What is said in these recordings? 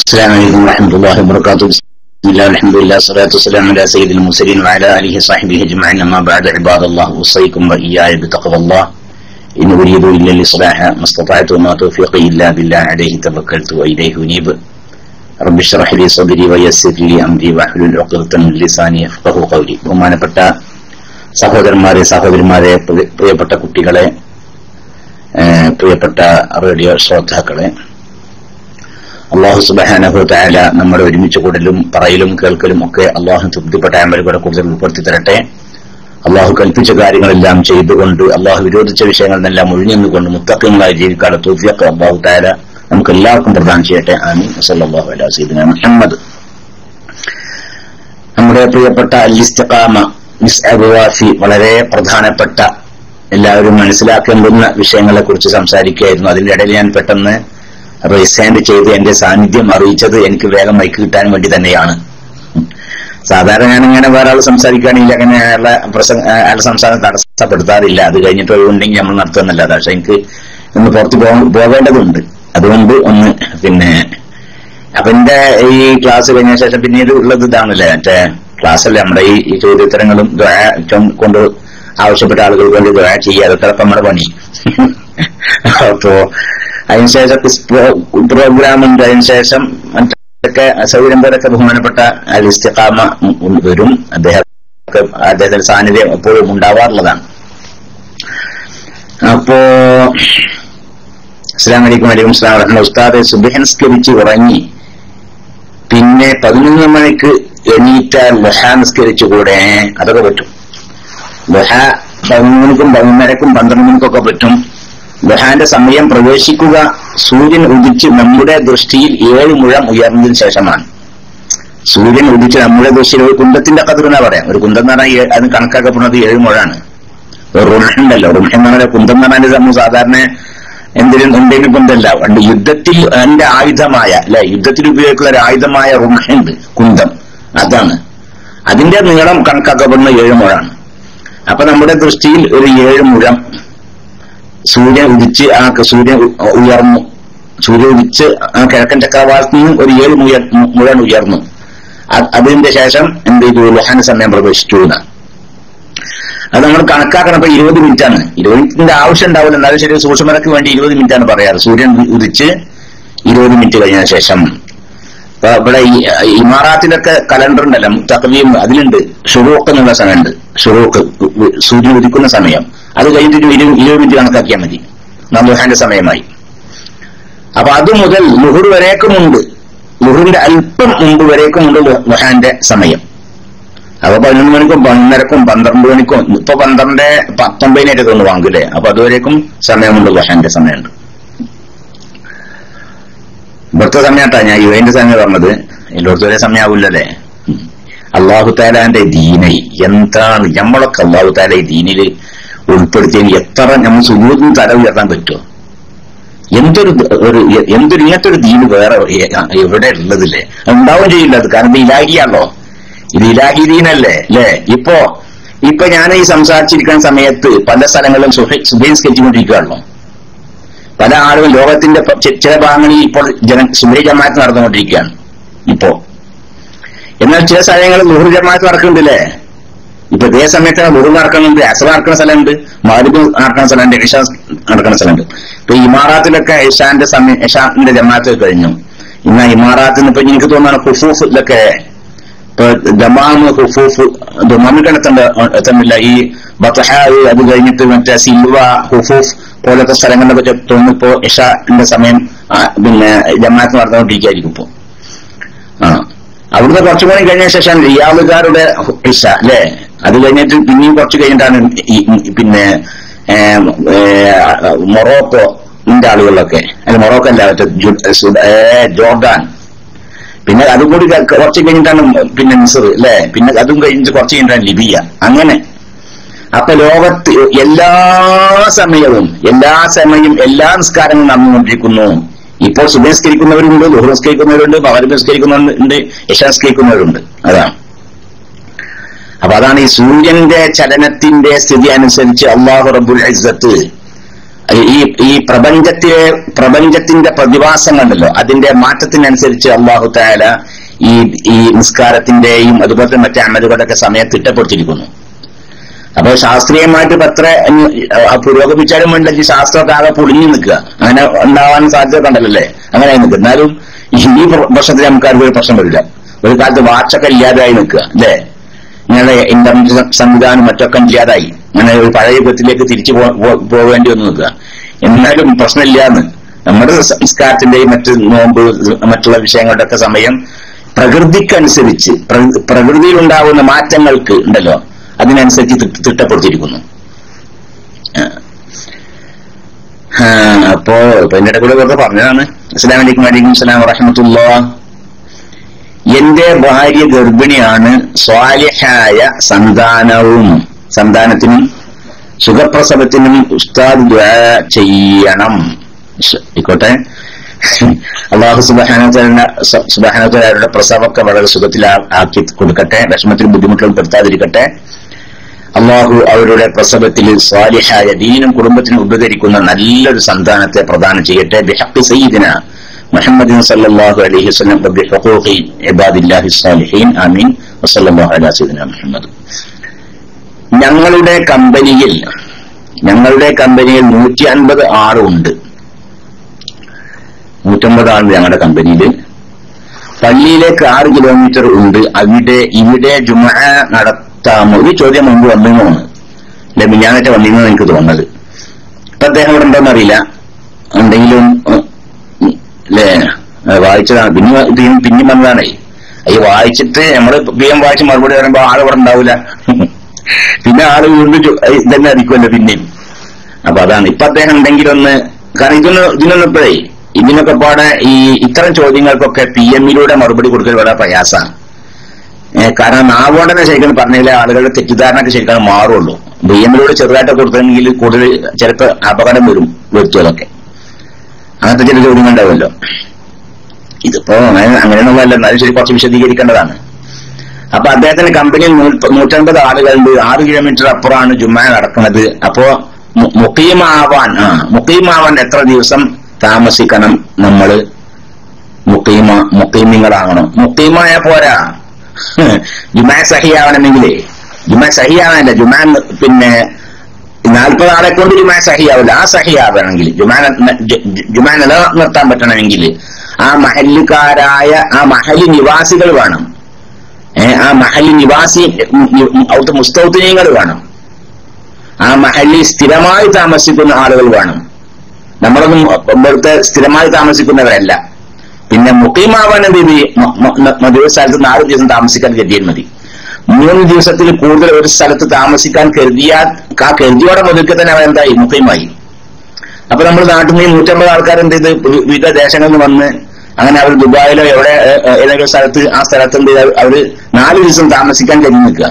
السلام عليكم ورحمة الله وبركاته. بسم الله والحمد لله والصلاة والسلام على سيد المرسلين وعلى آله وصحبه أجمعين. أما بعد عباد الله أوصيكم وإياي بتقوى الله إن أريد إلا الإصلاح ما استطعت وما توفيقي إلا بالله عليه توكلت وإليه أنيب. رب اشرح لي صدري ويسر لي أمري واحلل عقدة من لساني يفقهوا قولي. ബഹുമാനപ്പെട്ട സഹോദരന്മാരെ, പ്രിയപ്പെട്ട കുട്ടികളെ, പ്രിയപ്പെട്ട റേഡിയോ ശ്രോതാക്കളെ, അള്ളാഹു സുബ്ഹാനഹു വ തആല നമ്മുടെ ഒരുമിച്ച് കൂടലും പറയലും കേൾക്കലും ഒക്കെ അള്ളാഹു തൃപ്തിപ്പെട്ട അമലുകളെ കൂടുതൽ ഉൾപ്പെടുത്തി തരട്ടെ. അള്ളാഹു കൽപ്പിച്ച കാര്യങ്ങളെല്ലാം ചെയ്തുകൊണ്ട് അള്ളാഹു വിരോധിച്ച വിഷയങ്ങളെല്ലാം ഒഴിഞ്ഞുകൊണ്ട് മുത്തഖീങ്ങളായി ജീവിക്കാനുള്ള തൗഫീഖ് അള്ളാഹു തആല നമുക്ക് എല്ലാവർക്കും പ്രദാനം ചെയ്യട്ടെ. ആമീൻ. സല്ലല്ലാഹു അലൈഹി സയ്യിദിനാ മുഹമ്മദ്. നമ്മുടെ പ്രിയപ്പെട്ട അൽ-ഇസ്തിഖാമ മിസ്അബ് വളരെ പ്രധാനപ്പെട്ട എല്ലാവരും മനസ്സിലാക്കേണ്ടുന്ന വിഷയങ്ങളെ കുറിച്ച് സംസാരിക്കുകയായിരുന്നു. അതിന്റെ ഇടയിൽ ഞാൻ പെട്ടെന്ന് റീസെന്റ് ചെയ്ത് എന്റെ സാന്നിധ്യം അറിയിച്ചത് എനിക്ക് വേഗം മൈക്ക് കിട്ടാൻ വേണ്ടി തന്നെയാണ്. സാധാരണ ഞാനിങ്ങനെ വേറെ ആൾ സംസാരിക്കുകയാണെങ്കിൽ അങ്ങനെ അയാളുടെ സംസാരം തടസ്സപ്പെടുത്താറില്ല. അത് കഴിഞ്ഞിട്ട് ഒഴിവുണ്ടെങ്കിൽ നമ്മൾ നടത്തുന്നല്ലാതെ. പക്ഷെ എനിക്ക് ഒന്ന് പുറത്ത് പോകേണ്ടതുണ്ട്. അതുകൊണ്ട് ഒന്ന് അപ്പൊ എന്റെ ഈ ക്ലാസ് കഴിഞ്ഞ ശേഷം പിന്നീട് ഉള്ളത് ഇതാണല്ലേ, മറ്റേ ക്ലാസ്സല്ലേ നമ്മുടെ ഈ ചോദ്യോത്തരങ്ങളും കൊണ്ട് ആവശ്യപ്പെട്ട ആളുകൾക്ക് വേണ്ടി ദുആ ചെയ്യുക. അതൊക്കെ നമ്മുടെ പണി. അപ്പോ അതിനുശേഷം പ്രോഗ്രാം ഉണ്ട്. അതിനുശേഷം മറ്റൊക്കെ സൗകര്യം പോലൊക്കെ ബഹുമാനപ്പെട്ട അൽ-ഇസ്തിഖാമ വരും. അദ്ദേഹത്തിന്റെ സാന്നിധ്യം എപ്പോഴും ഉണ്ടാവാറുള്ളതാണ്. അപ്പോ അസ്സലാമു അലൈക്കും വലൈക്കും സ്സലാം വറഹ്മത്തുള്ളാഹി. ഉസ്താദ് സുബ്ഹി നിസ്കരിച്ച് ഉറങ്ങി, പിന്നെ 11 മണിക്ക് എണീറ്റാൽ ളുഹ നിസ്കരിച്ചുകൂടെ? അതൊക്കെ പറ്റും. ളുഹ 11 മണിക്കും 11:30ക്കും 12 മണിക്കൊക്കെ പറ്റും. ളുഹാന്റെ സമയം പ്രവേശിക്കുക സൂര്യൻ ഉദിച്ച് നമ്മുടെ ദൃഷ്ടിയിൽ 7 മുഴം ഉയർന്നതിന് ശേഷമാണ്. സൂര്യൻ ഉദിച്ച് നമ്മുടെ ദൃഷ്ടിയിൽ ഒരു കുന്തത്തിന്റെ കതിർന്നാ പറയാം. ഒരു കുന്തം എന്ന് പറഞ്ഞാൽ അത് കണക്കാക്കപ്പെടുന്നത് 7 മുഴാണ്. റുംഹുണ്ടല്ലോ, റുംഹ് എന്ന് പറഞ്ഞാൽ കുന്തം എന്ന് പറഞ്ഞാൽ നമ്മൾ സാധാരണ എന്തെങ്കിലും കുന്തല്ല. പണ്ട് യുദ്ധത്തിൽ എന്റെ ആയുധമായ യുദ്ധത്തിൽ ഉപയോഗിക്കുന്ന ഒരു ആയുധമായ റുംഹുണ്ട്, കുന്തം. അതാണ് അതിന്റെ നീളം കണക്കാക്കപ്പെടുന്ന 7 മുഴാണ്. അപ്പൊ നമ്മുടെ ദൃഷ്ടിയിൽ ഒരു 7 മുഴം സൂര്യൻ ഉദിച്ച് സൂര്യൻ ഉയർന്നു. സൂര്യൻ ഉദിച്ച് കിഴക്കൻ ചക്രവാളത്തിൽ നിന്ന് ഒരു 7 മുഴം ഉയർന്നു. അതിന്റെ ശേഷം എന്ത് ചെയ്തു? ളുഹാന്റെ സമയം പ്രവേശിച്ചു എന്നാണ്. അത് നമ്മൾ കണക്കാക്കണം. ഇപ്പൊ 20 മിനിറ്റാണ്. 20 മിനിറ്റിന്റെ ആവശ്യം ഉണ്ടാവില്ല, എന്നാലും ശരി സൂക്ഷ്മതയ്ക്ക് വേണ്ടി 20 മിനിറ്റാണ് പറയാറ്. സൂര്യൻ ഉദിച്ച് 20 മിനിറ്റ് കഴിഞ്ഞ ശേഷം. ഇപ്പൊ ഇവിടെ ഇമാറാത്തിലൊക്കെ കലണ്ടർ ഉണ്ടല്ലോ, തഖ്വീം, അതിലുണ്ട് ഷുറൂഖ് എന്നുള്ള സമയമുണ്ട്. ഷുറൂഖ് സൂര്യൻ ഉദിക്കുന്ന സമയം. അത് കഴിഞ്ഞിട്ട് 20 മിനിറ്റ് കണക്കാക്കിയാൽ മതി. ളുഹാന്റെ സമയമായി. അപ്പൊ അത് മുതൽ ളുഹുർ വരേക്കുമുണ്ട്, ളുഹുറിന്റെ അല്പം മുമ്പ് വരേക്കുമുണ്ട് ളുഹാന്റെ സമയം. അപ്പൊ 11 മണിക്കും 11:30ക്കും 12 മണിക്കും ഇപ്പൊ 12:19 തോന്നുന്നു വാങ്ങൂലേ. അപ്പൊ അതുവരേക്കും സമയമുണ്ട്, ളുഹാന്റെ സമയമുണ്ട്. ഇവിടുത്തെ സമയട്ടാ ഞാൻ യുവന്റെ സമയം പറഞ്ഞത്. എല്ലായിടത്തും ഒരേ സമയാവൂല്ലേ. അള്ളാഹു താലാന്റെ ദീനൈ എന്താണ് നമ്മളൊക്കെ അള്ളാഹു താല ഈ ദീനില് ഉൾപ്പെടുത്തിയ എത്ര നമ്മൾ സുജൂദിന് തല ഉയർത്താൻ പറ്റുമോ? എന്തൊരു ഇങ്ങനത്തെ ഒരു ദീന് വേറെ എവിടെ ഉള്ളതില്ലേ? ഉണ്ടാവും ചെയ്യില്ല. അത് കാരണം ഇത് ഇലാഹിയാണല്ലോ, ഇത് ഇലാഹി ദീനല്ലേ അല്ലേ? ഇപ്പൊ ഞാൻ ഈ സംസാരിച്ചിരിക്കുന്ന സമയത്ത് പല സ്ഥലങ്ങളിലും സുബഹി നിസ്കരിച്ചുകൊണ്ടിരിക്കുകയാണല്ലോ. പല ആളുകൾ ലോകത്തിന്റെ ചില ഭാഗങ്ങളിൽ ഇപ്പോൾ സുബഹി ജമാഅത്ത് നടന്നുകൊണ്ടിരിക്കുകയാണ് ഇപ്പോ. എന്നാൽ ചില സ്ഥലങ്ങളിൽ ളുഹുർ ജമാഅത്ത് നടക്കുന്നുണ്ടല്ലേ. ഇപ്പൊ ഇതേ സമയത്താണ് ളുഹുർ നടക്കുന്നുണ്ട്, അസ്ർ നടക്കുന്ന സ്ഥലമുണ്ട്, മഗ്രിബ് നടക്കുന്ന സ്ഥലമുണ്ട്, ഇശാ നടക്കുന്ന സ്ഥലമുണ്ട്. ഇപ്പൊ ഇമാറാത്തിലൊക്കെ ഇശാന്റെ ജമാഅത്ത് കഴിഞ്ഞു. ഇന്ന് ഇമാറാത്തിന് ഇപ്പൊ എനിക്ക് തോന്നുന്നു ഖുഫൂഫിലൊക്കെ ഇപ്പൊ ദമാമ് ഹുഫൂഫ് ദമാമിൽ എത്തുന്നില്ല. ഈ ബത്ഹ അത് കഴിഞ്ഞിട്ട് മറ്റേ സിൽവ ഹുഫൂഫ് പോലത്തെ സ്ഥലങ്ങളിലൊക്കെ തോന്നുന്നു ഇപ്പോ ഇശാന്റെ സമയം ജമാഅത്ത് നടന്നുകൊണ്ടിരിക്കുകയായിരിക്കും ഇപ്പോ. അവിടുന്ന് കുറച്ചു മണി കഴിഞ്ഞ ശേഷം റിയാദുകാരുടെ ഇശ അല്ലെ. അത് കഴിഞ്ഞിട്ട് പിന്നെയും കുറച്ച് കഴിഞ്ഞിട്ടാണ് മൊറോക്കോന്റെ ആളുകളിലൊക്കെ, അല്ല മൊറോക്കോ അല്ല, ജോർഡാൻ. പിന്നെ അതും കൂടി കുറച്ച് കഴിഞ്ഞിട്ടാണ് മിസ്ർ അല്ലെ. പിന്നെ അതും കഴിഞ്ഞിട്ട് കുറച്ച് കഴിഞ്ഞിട്ടാണ് ലിബിയ. അങ്ങനെ അപ്പൊ ലോകത്ത് എല്ലാ സമയവും എല്ലാ നിസ്കാരങ്ങളും നടന്നുകൊണ്ടിരിക്കുന്നു. ഇപ്പോൾ സുബഹി നിസ്കരിക്കുന്നവരുണ്ട്, ളുഹുർ നിസ്കരിക്കുന്നവരുണ്ട്, മഗ്രിബ് നിസ്കരിക്കുന്നവരുണ്ട്, ഇശാ നിസ്കരിക്കുന്നവരുണ്ട്. അതാണ്. അപ്പൊ അതാണ് ഈ സൂര്യന്റെ ചലനത്തിന്റെ സ്ഥിതി അനുസരിച്ച് അല്ലാഹു റബ്ബുൽ ഇസ്സത്ത് ഈ പ്രപഞ്ചത്തിന്റെ പ്രതിഭാസങ്ങളുണ്ടല്ലോ, അതിന്റെ മാറ്റത്തിനനുസരിച്ച് അല്ലാഹു തആല ഈ നിസ്കാരത്തിന്റെയും അതുപോലെ മറ്റേ അമലുകളുടെയൊക്കെ സമയം തിട്ടപ്പെടുത്തിയിരിക്കുന്നു. അപ്പൊ ശാസ്ത്രീയമായിട്ട് പത്ര പുരോഗമിച്ചാലും വേണ്ടെങ്കിൽ ശാസ്ത്രമൊക്കെ ആകെ പൊളിഞ്ഞു നിൽക്കുക, അങ്ങനെ ഉണ്ടാവാൻ സാധ്യത കണ്ടല്ലേ, അങ്ങനെ നിൽക്കുക. എന്നാലും ഈ പ്രശ്നത്തിൽ നമുക്ക് ഒരു പ്രശ്നം വരില്ല. ഒരു കാലത്ത് വാച്ചൊക്കെ ഇല്ലാതായി നിൽക്കുക അല്ലേ, ഇങ്ങനെ ഇന്റർനെറ്റ് സംവിധാനം മറ്റൊക്കെ ഇല്ലാതായി, അങ്ങനെ ഒരു പഴയ യുഗത്തിലേക്ക് തിരിച്ചു പോവേണ്ടി വന്ന് നിൽക്കുക. എന്നാലും പ്രശ്നമില്ലാന്ന് നമ്മുടെ സംസ്കാരത്തിന്റെയും മറ്റ് നോമ്പ് മറ്റുള്ള വിഷയങ്ങളുടെ ഒക്കെ സമയം പ്രകൃതിക്കനുസരിച്ച് പ്രകൃതിയിലുണ്ടാകുന്ന മാറ്റങ്ങൾക്ക് ഉണ്ടല്ലോ അതിനനുസരിച്ച് തിട്ടപ്പെടുത്തിയിരിക്കുന്നു. അപ്പോ ഇതിന്റെ കൂടെ വെറുതെ പറഞ്ഞതാണ്. അസ്സലാമു അലൈക്കും. വലൈക്കും സലാം വറഹ്മത്തുള്ളാഹ്. എന്റെ ഭാര്യ ഗർഭിണിയാണ്. സ്വാലിഹായ സന്താനത്തിനും സുഖപ്രസവത്തിനും ഉസ്താദ് ദുആ ചെയ്യണം. ആയിക്കോട്ടെ. അല്ലാഹു സുബ്ഹാനഹു വ തആലയുടെ പ്രസവമൊക്കെ വളരെ സുഖത്തിലാക്കി കൊടുക്കട്ടെ, വിഷമത്തിൽ ബുദ്ധിമുട്ടുകൾ പെടുത്താതിരിക്കട്ടെ. അള്ളാഹു അവരുടെ പ്രസവത്തിൽ സ്വാലിഹായ ദീനും കുടുംബത്തിനും ഉപകരിക്കുന്ന നല്ലൊരു സന്താനത്തെ പ്രദാനം ചെയ്യട്ടെ. ബിഹഖ് സയ്യിദിന മുഹമ്മദ് സല്ലല്ലാഹു അലൈഹി വസല്ലം ബിഹുഖൂഖി ഇബാദില്ലാഹി സ്വാലിഹീൻ. ആമീൻ. വസല്ലല്ലാഹു അലാ സയ്യിദിന മുഹമ്മദ്. ഞങ്ങളുടെ കമ്പനിയിൽ 150 ആളുണ്ട്. 150 ആളുണ്ട് ഞങ്ങളുടെ കമ്പനിയിൽ. പള്ളിയിലേക്ക് 6 കിലോമീറ്റർ ഉണ്ട്. ഇവിടെ ജുമുഅ നടത്താമോ? ഈ ചോദ്യം മുമ്പ് വന്നിരുന്നതാണ് അല്ലെ, മിഞ്ഞാന്നേറ്റ വന്നിരുന്നത് എനിക്ക് തോന്നുന്നത്. ഇപ്പൊ അദ്ദേഹം ഇവിടെ ഉണ്ടോന്നറിയില്ല, എന്തെങ്കിലും അല്ലേ വായിച്ചതാണ്, പിന്നെ വന്നതാണേ. ഈ വായിച്ചിട്ട് നമ്മള് വായിച്ച് മറുപടി പറയുമ്പോ ആള് ഇവിടെ ഉണ്ടാവില്ല, പിന്നെ ആള് വീണ്ടും ഇതന്നെ അടിക്കുമല്ലോ പിന്നെയും. അപ്പൊ അതാണ് ഇപ്പൊ അദ്ദേഹം എന്തെങ്കിലൊന്ന്, കാരണം ഇതിനൊന്നും ഇപ്പോഴേ ഇതിനൊക്കെ പാടെ ഇത്തരം ചോദ്യങ്ങൾക്കൊക്കെ PM-ലൂടെ മറുപടി കൊടുക്കൽ വളരെ പ്രയാസമാണ്. കാരണം നാവോടനെ ശരിക്കും പറഞ്ഞാലേ ആളുകളുടെ തെറ്റിദ്ധാരണയൊക്കെ ശരിക്കും മാറുള്ളൂ. PM-ലൂടെ ചെറുതായിട്ട് കൊടുത്തെങ്കിൽ കൂടുതൽ ചിലപ്പോൾ അപകടം വരുത്തുമതൊക്കെ, അങ്ങനത്തെ ചില ചോദ്യങ്ങൾ ഉണ്ടാവുമല്ലോ. ഇതിപ്പോ അങ്ങനെയൊന്നുമല്ല, എന്നാലും ശരി കുറച്ച് വിശദീകരിക്കേണ്ടതാണ്. അപ്പൊ അദ്ദേഹത്തിന് കമ്പനിയിൽ 150 ആളുകളുണ്ട്. 6 കിലോമീറ്റർ അപ്പുറമാണ് ജുമാ നടക്കുന്നത്. അപ്പോ മുഖീമാവാൻ എത്ര ദിവസം താമസിക്കണം? നമ്മള് മുഖീമിങ്ങളാകണം. മുഖീമായ പോരാ, ജുമാ സഹിയാവണമെങ്കിലേ, ജുമാ സഹിയാവാനല്ല, ജുമാ പിന്നെ 40 ആളെ കൊണ്ട് ജുമാ സഹിയാവില്ല. ആ സഹിയാവണമെങ്കിൽ ജുമാ നിലനിർത്താൻ പറ്റണമെങ്കിൽ ആ മഹല്ലുകാരായ ആ മഹല്ല് നിവാസികൾ വേണം. ആ മഹല്ല് നിവാസി അവിടുത്തെ മുസ്തൗത്തിനീങ്ങൾ വേണം. ആ മഹല്ലിൽ സ്ഥിരമായി താമസിക്കുന്ന ആളുകൾ വേണം. നമ്മളൊന്നും ഇവിടുത്തെ സ്ഥിരമായി താമസിക്കുന്നവരല്ല. പിന്നെ മുഖീമാവാൻ എന്ത് സ്ഥലത്ത് 4 ദിവസം താമസിക്കാൻ കരുതിയാൽ മതി. 3 ദിവസത്തിൽ കൂടുതൽ ഒരു സ്ഥലത്ത് താമസിക്കാൻ കരുതിയാൽ ആ കരുതിയോടെ മുതൽക്ക് തന്നെ അവരെന്തായി മുഖീമായി. അപ്പൊ നമ്മൾ നാട്ടിൽ നിന്ന് 150 ആൾക്കാർ എന്ത് ചെയ്ത് വിവിധ ദേശങ്ങളിൽ നിന്ന് വന്ന് അങ്ങനെ അവർ ദുബായിലോ എവിടെ ഏതെങ്കിലും സ്ഥലത്ത് ആ സ്ഥലത്ത് എന്ത് ചെയ്ത് അവര് 4 ദിവസം താമസിക്കാൻ കരുതി നിൽക്കുക.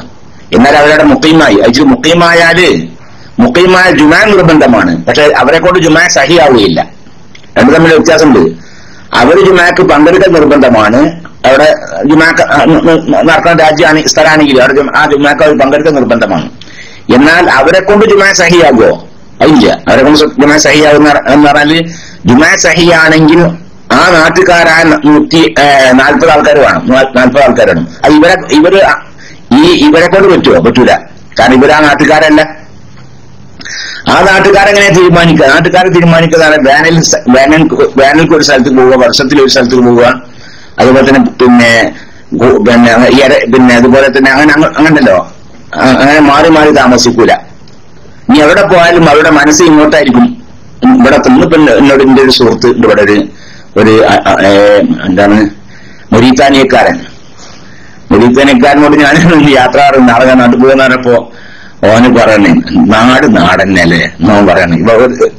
എന്നാൽ അവരുടെ മുഖീമായി അയച്ചു. മുഖീമായ ജുമാ നിർബന്ധമാണ്. പക്ഷെ അവരെ കൊണ്ട് ജുമാ സഹിയാവുകയില്ല. രണ്ടു തമ്മിൽ വ്യത്യാസമുണ്ട്. അവര് ജുമാക്ക് പങ്കെടുക്കൽ നിർബന്ധമാണ്. അവിടെ ജുമാക്ക് നടക്കുന്ന രാജ്യമാണ് സ്ഥലമാണെങ്കിൽ അവിടെ ആ ജുമാക്ക് അവർ പങ്കെടുക്കൽ നിർബന്ധമാണ്. എന്നാൽ അവരെ കൊണ്ട് ജുമാ സഹിയാകുമോ? അതില്ല. അവരെ കൊണ്ട് ജുമാ സഹിയാകുന്ന എന്ന് പറഞ്ഞാല് ജുമാ സഹിയാണെങ്കിൽ ആ നാട്ടുകാരായ 140 ആൾക്കാർ വേണം. 40 ആൾക്കാർ വേണം. അത് ഇവരെ കൊണ്ട് പറ്റുമോ? പറ്റൂല. കാരണം ഇവരാ നാട്ടുകാരല്ല. ആ നാട്ടുകാരെങ്ങനെ തീരുമാനിക്കുക? നാട്ടുകാരെ തീരുമാനിക്കുന്നതാണ് വേനൽക്ക് ഒരു സ്ഥലത്ത് പോവുക, വർഷത്തിൽ ഒരു സ്ഥലത്ത് പോവുക, അതുപോലെ തന്നെ പിന്നെ അതുപോലെ തന്നെ അങ്ങനല്ലോ, അങ്ങനെ മാറി മാറി താമസിക്കൂല. ഇനി എവിടെ പോയാലും അവരുടെ മനസ്സ് ഇങ്ങോട്ടായിരിക്കും. ഇവിടെ ഇന്നിപ്പോ എന്നോട് എന്റെ ഒരു സുഹൃത്ത് ഇവിടെ ഒരു എന്താണ് മൊരീത്താനിയക്കാരനോട് ഞാൻ യാത്ര നാളെ ഞാൻ നാട്ടിൽ പോകുന്നപ്പോ ഓന് പറയണേ നാടന്നല്ലേ എന്നോൻ പറയണേ. ഇപ്പൊ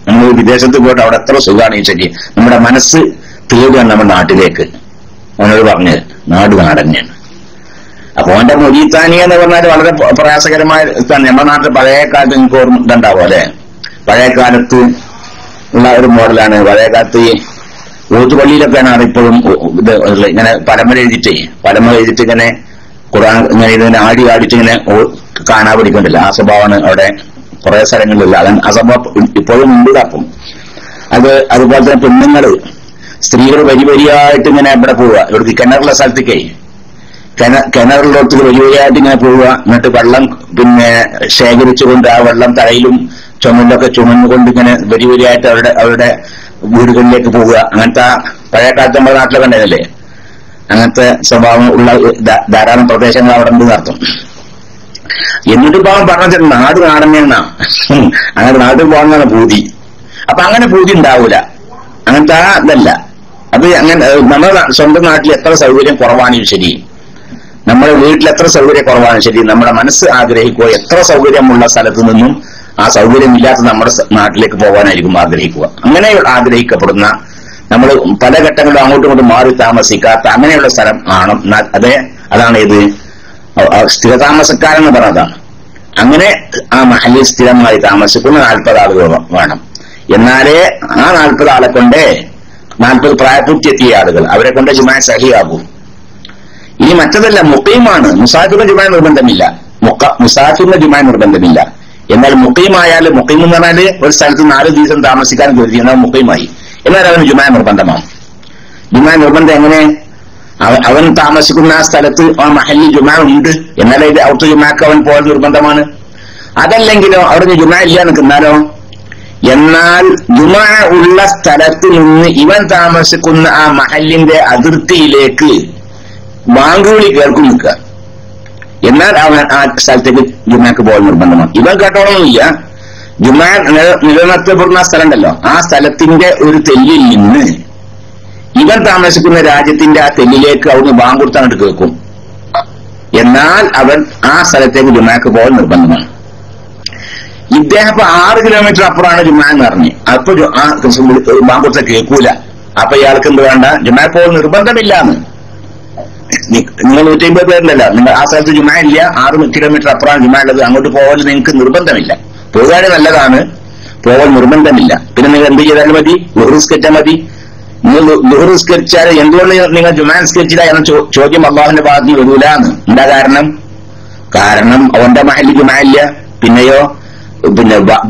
നമ്മൾ വിദേശത്ത് പോയിട്ട് അവിടെ എത്ര സുഖമാണ് ഈ ശരി, നമ്മുടെ മനസ്സ് തീരുകയാണ് നമ്മുടെ നാട്ടിലേക്ക്. അവനോട് പറഞ്ഞത് നാട് തന്നെയാണ്. അപ്പൊ ഓന്റെ മൊരീത്താനി എന്ന് പറഞ്ഞാൽ വളരെ പ്രയാസകരമായ നമ്മുടെ നാട്ടിൽ പഴയ കാലത്ത് നിങ്ങൾക്ക് ഓർമ്മ ഇതുണ്ടാവും അല്ലെ. പഴയ കാലത്ത് ഉള്ള ഒരു മോഡലാണ്. പഴയ കാലത്ത് ഈ ഊത്തുപള്ളിയിലൊക്കെയാണ് ഇപ്പോഴും ഇത് ഇങ്ങനെ പരമ എഴുതിയിട്ട് ഇങ്ങനെ ഖുർആൻ ഇങ്ങനെ ആടിച്ചിങ്ങനെ കാണാൻ പഠിക്കണ്ടല്ലോ. ആ സ്വഭാവമാണ് അവിടെ കുറെ സ്ഥലങ്ങളിലില്ല. ആ സംഭവം ഇപ്പോഴും ഉണ്ട്. അപ്പം അതുപോലെ തന്നെ പെണ്ണുങ്ങള് സ്ത്രീകൾ വരിയായിട്ട് ഇങ്ങനെ ഇവിടെ പോവുക, ഇവിടേക്ക് കിണറുള്ള സ്ഥലത്തേക്കേ കിണറിലോട്ട് വരിയായിട്ട് ഇങ്ങനെ പോവുക. എന്നിട്ട് വെള്ളം ശേഖരിച്ചുകൊണ്ട് ആ വെള്ളം തലയിലും ചുമലിലൊക്കെ ചുമന്നുകൊണ്ട് ഇങ്ങനെ വരിയായിട്ട് അവരുടെ വീടുകളിലേക്ക് പോവുക. അങ്ങനത്തെ പഴയ കാലത്ത് നമ്മുടെ നാട്ടിലൊക്കെ ഉണ്ടായിരുന്നില്ലേ, അങ്ങനത്തെ സ്വഭാവം ഉള്ള ധാരാളം പ്രദേശങ്ങൾ അവിടെ ഉണ്ട് അർത്ഥം. എന്നിട്ട് ഇപ്പൊ അവൻ പറഞ്ഞത് നാട് നാടന്നെന്നാ, അങ്ങനെ നാട്ടിൽ പോകാനാണ് പൂതി. അപ്പൊ അങ്ങനെ പൂതി ഉണ്ടാവൂല, അങ്ങനത്തെ ഇതല്ല അത്. അങ്ങനെ നമ്മുടെ സ്വന്തം നാട്ടിൽ എത്ര സൗകര്യം കുറവാണെങ്കിലും ശരി, നമ്മുടെ വീട്ടിൽ എത്ര സൗകര്യം കുറവാണെങ്കിലും ശരി, നമ്മുടെ മനസ്സ് ആഗ്രഹിക്കുക എത്ര സൗകര്യമുള്ള സ്ഥലത്ത് നിന്നും ആ സൗകര്യമില്ലാത്ത നമ്മുടെ നാട്ടിലേക്ക് പോകാനായിരിക്കും ആഗ്രഹിക്കുക. അങ്ങനെ ആഗ്രഹിക്കപ്പെടുന്ന, നമ്മൾ പല ഘട്ടങ്ങളിലും അങ്ങോട്ടും ഇങ്ങോട്ടും മാറി താമസിക്കാത്ത അങ്ങനെയുള്ള സ്ഥലം ആണ്. അതാണ് ഇത് സ്ഥിരതാമസക്കാരെന്ന് പറഞ്ഞതാണ്. അങ്ങനെ ആ മഹല്ലിൽ സ്ഥിരമായി താമസിക്കുന്ന 40 ആളുകൾ വേണം. എന്നാലേ ആ 40 ആളെ കൊണ്ട് 40 പ്രായപൂർത്തിയെത്തിയ ആളുകൾ അവരെ കൊണ്ട് ജുമാ സഹിയാകൂ. ഇനി മറ്റതല്ല, മുഖീമാണ്. മുസാഫിറിന് ജുമാ നിർബന്ധമില്ല, മുസാഫിറിന് ജുമാ നിർബന്ധമില്ല. എന്നാൽ മുഖീമായാൽ, മുഖീം എന്ന് പറഞ്ഞാല് ഒരു സ്ഥലത്ത് 4 ദിവസം താമസിക്കാൻ കരുതി, എന്നാൽ മുഖീമായി. എന്നാൽ അവന് ജുമാ നിർബന്ധമാണ്. ജുമാ നിർബന്ധം എങ്ങനെ? അവൻ താമസിക്കുന്ന ആ സ്ഥലത്ത് ആ മഹല്ലി ജുമാ ഉണ്ട്, എന്നാലേ അവിടുത്തെ ജുമാക്ക് അവൻ പോകാൻ നിർബന്ധമാണ്. അതല്ലെങ്കിലോ അവിടെ ജുമാ ഇല്ല നിൽക്കുന്നാലോ, എന്നാൽ ജുമാ ഉള്ള സ്ഥലത്ത് നിന്ന് ഇവൻ താമസിക്കുന്ന ആ മഹല്ലിന്റെ അതിർത്തിയിലേക്ക് ബാങ്കുവിളി കേൾക്കും നിൽക്കുക, എന്നാൽ അവൻ ആ സ്ഥലത്തേക്ക് ജുമാക്ക് പോകാൻ നിർബന്ധമാണ്. ഇവൻ കേട്ടോളൊന്നുമില്ല. ജുമാ നിലനിർത്തപ്പെടുന്ന സ്ഥലം ഉണ്ടല്ലോ, ആ സ്ഥലത്തിന്റെ ഒരു തെല്ലിൽ നിന്ന് ഇവൻ താമസിക്കുന്ന രാജ്യത്തിന്റെ ആ തെല്ലിലേക്ക് അവിടുന്ന് ബാങ്ക് കൊടുത്തങ്ങോട്ട് കേൾക്കും, എന്നാൽ അവൻ ആ സ്ഥലത്തേക്ക് ജുമാക്ക് പോകാൻ നിർബന്ധമാണ്. ഇദ്ദേഹം ഇപ്പൊ 6 കിലോമീറ്റർ അപ്പുറമാണ് ജുമാ എന്ന് പറഞ്ഞ്, അപ്പൊ ആ ബാങ്ക് കൊടുത്ത കേൾക്കൂല. അപ്പൊ ഇയാൾക്ക് എന്ത് വേണ്ട, ജുമാ പോകാൻ നിർബന്ധമില്ലാന്ന്. നിങ്ങൾ 150 പേരിലല്ല, നിങ്ങൾ ആ സ്ഥലത്ത് ജുമാ ഇല്ല, 6 കിലോമീറ്റർ അപ്പുറമാണ് ജുമാ ഉള്ളത്, അങ്ങോട്ട് പോകാൻ നിങ്ങൾക്ക് നിർബന്ധമില്ല. പോകാൻ നല്ലതാണ്, പോകാൻ നിർബന്ധമില്ല. പിന്നെ നിങ്ങൾ എന്ത് ചെയ്താലും മതി, നിസ്കരിച്ചാൽ മതി. നിങ്ങൾ നിസ്കരിച്ചാൽ എന്തുകൊണ്ട് നിങ്ങൾ ജുമാ നിസ്കരിച്ചില്ല എന്ന ചോദ്യം അള്ളാഹുവിന്റെ ഭാഗത്ത് നിന്ന് വരൂലാന്ന്. എന്താ കാരണം അവന്റെ മഹല്ലി ജുമാ ഇല്ല, പിന്നെയോ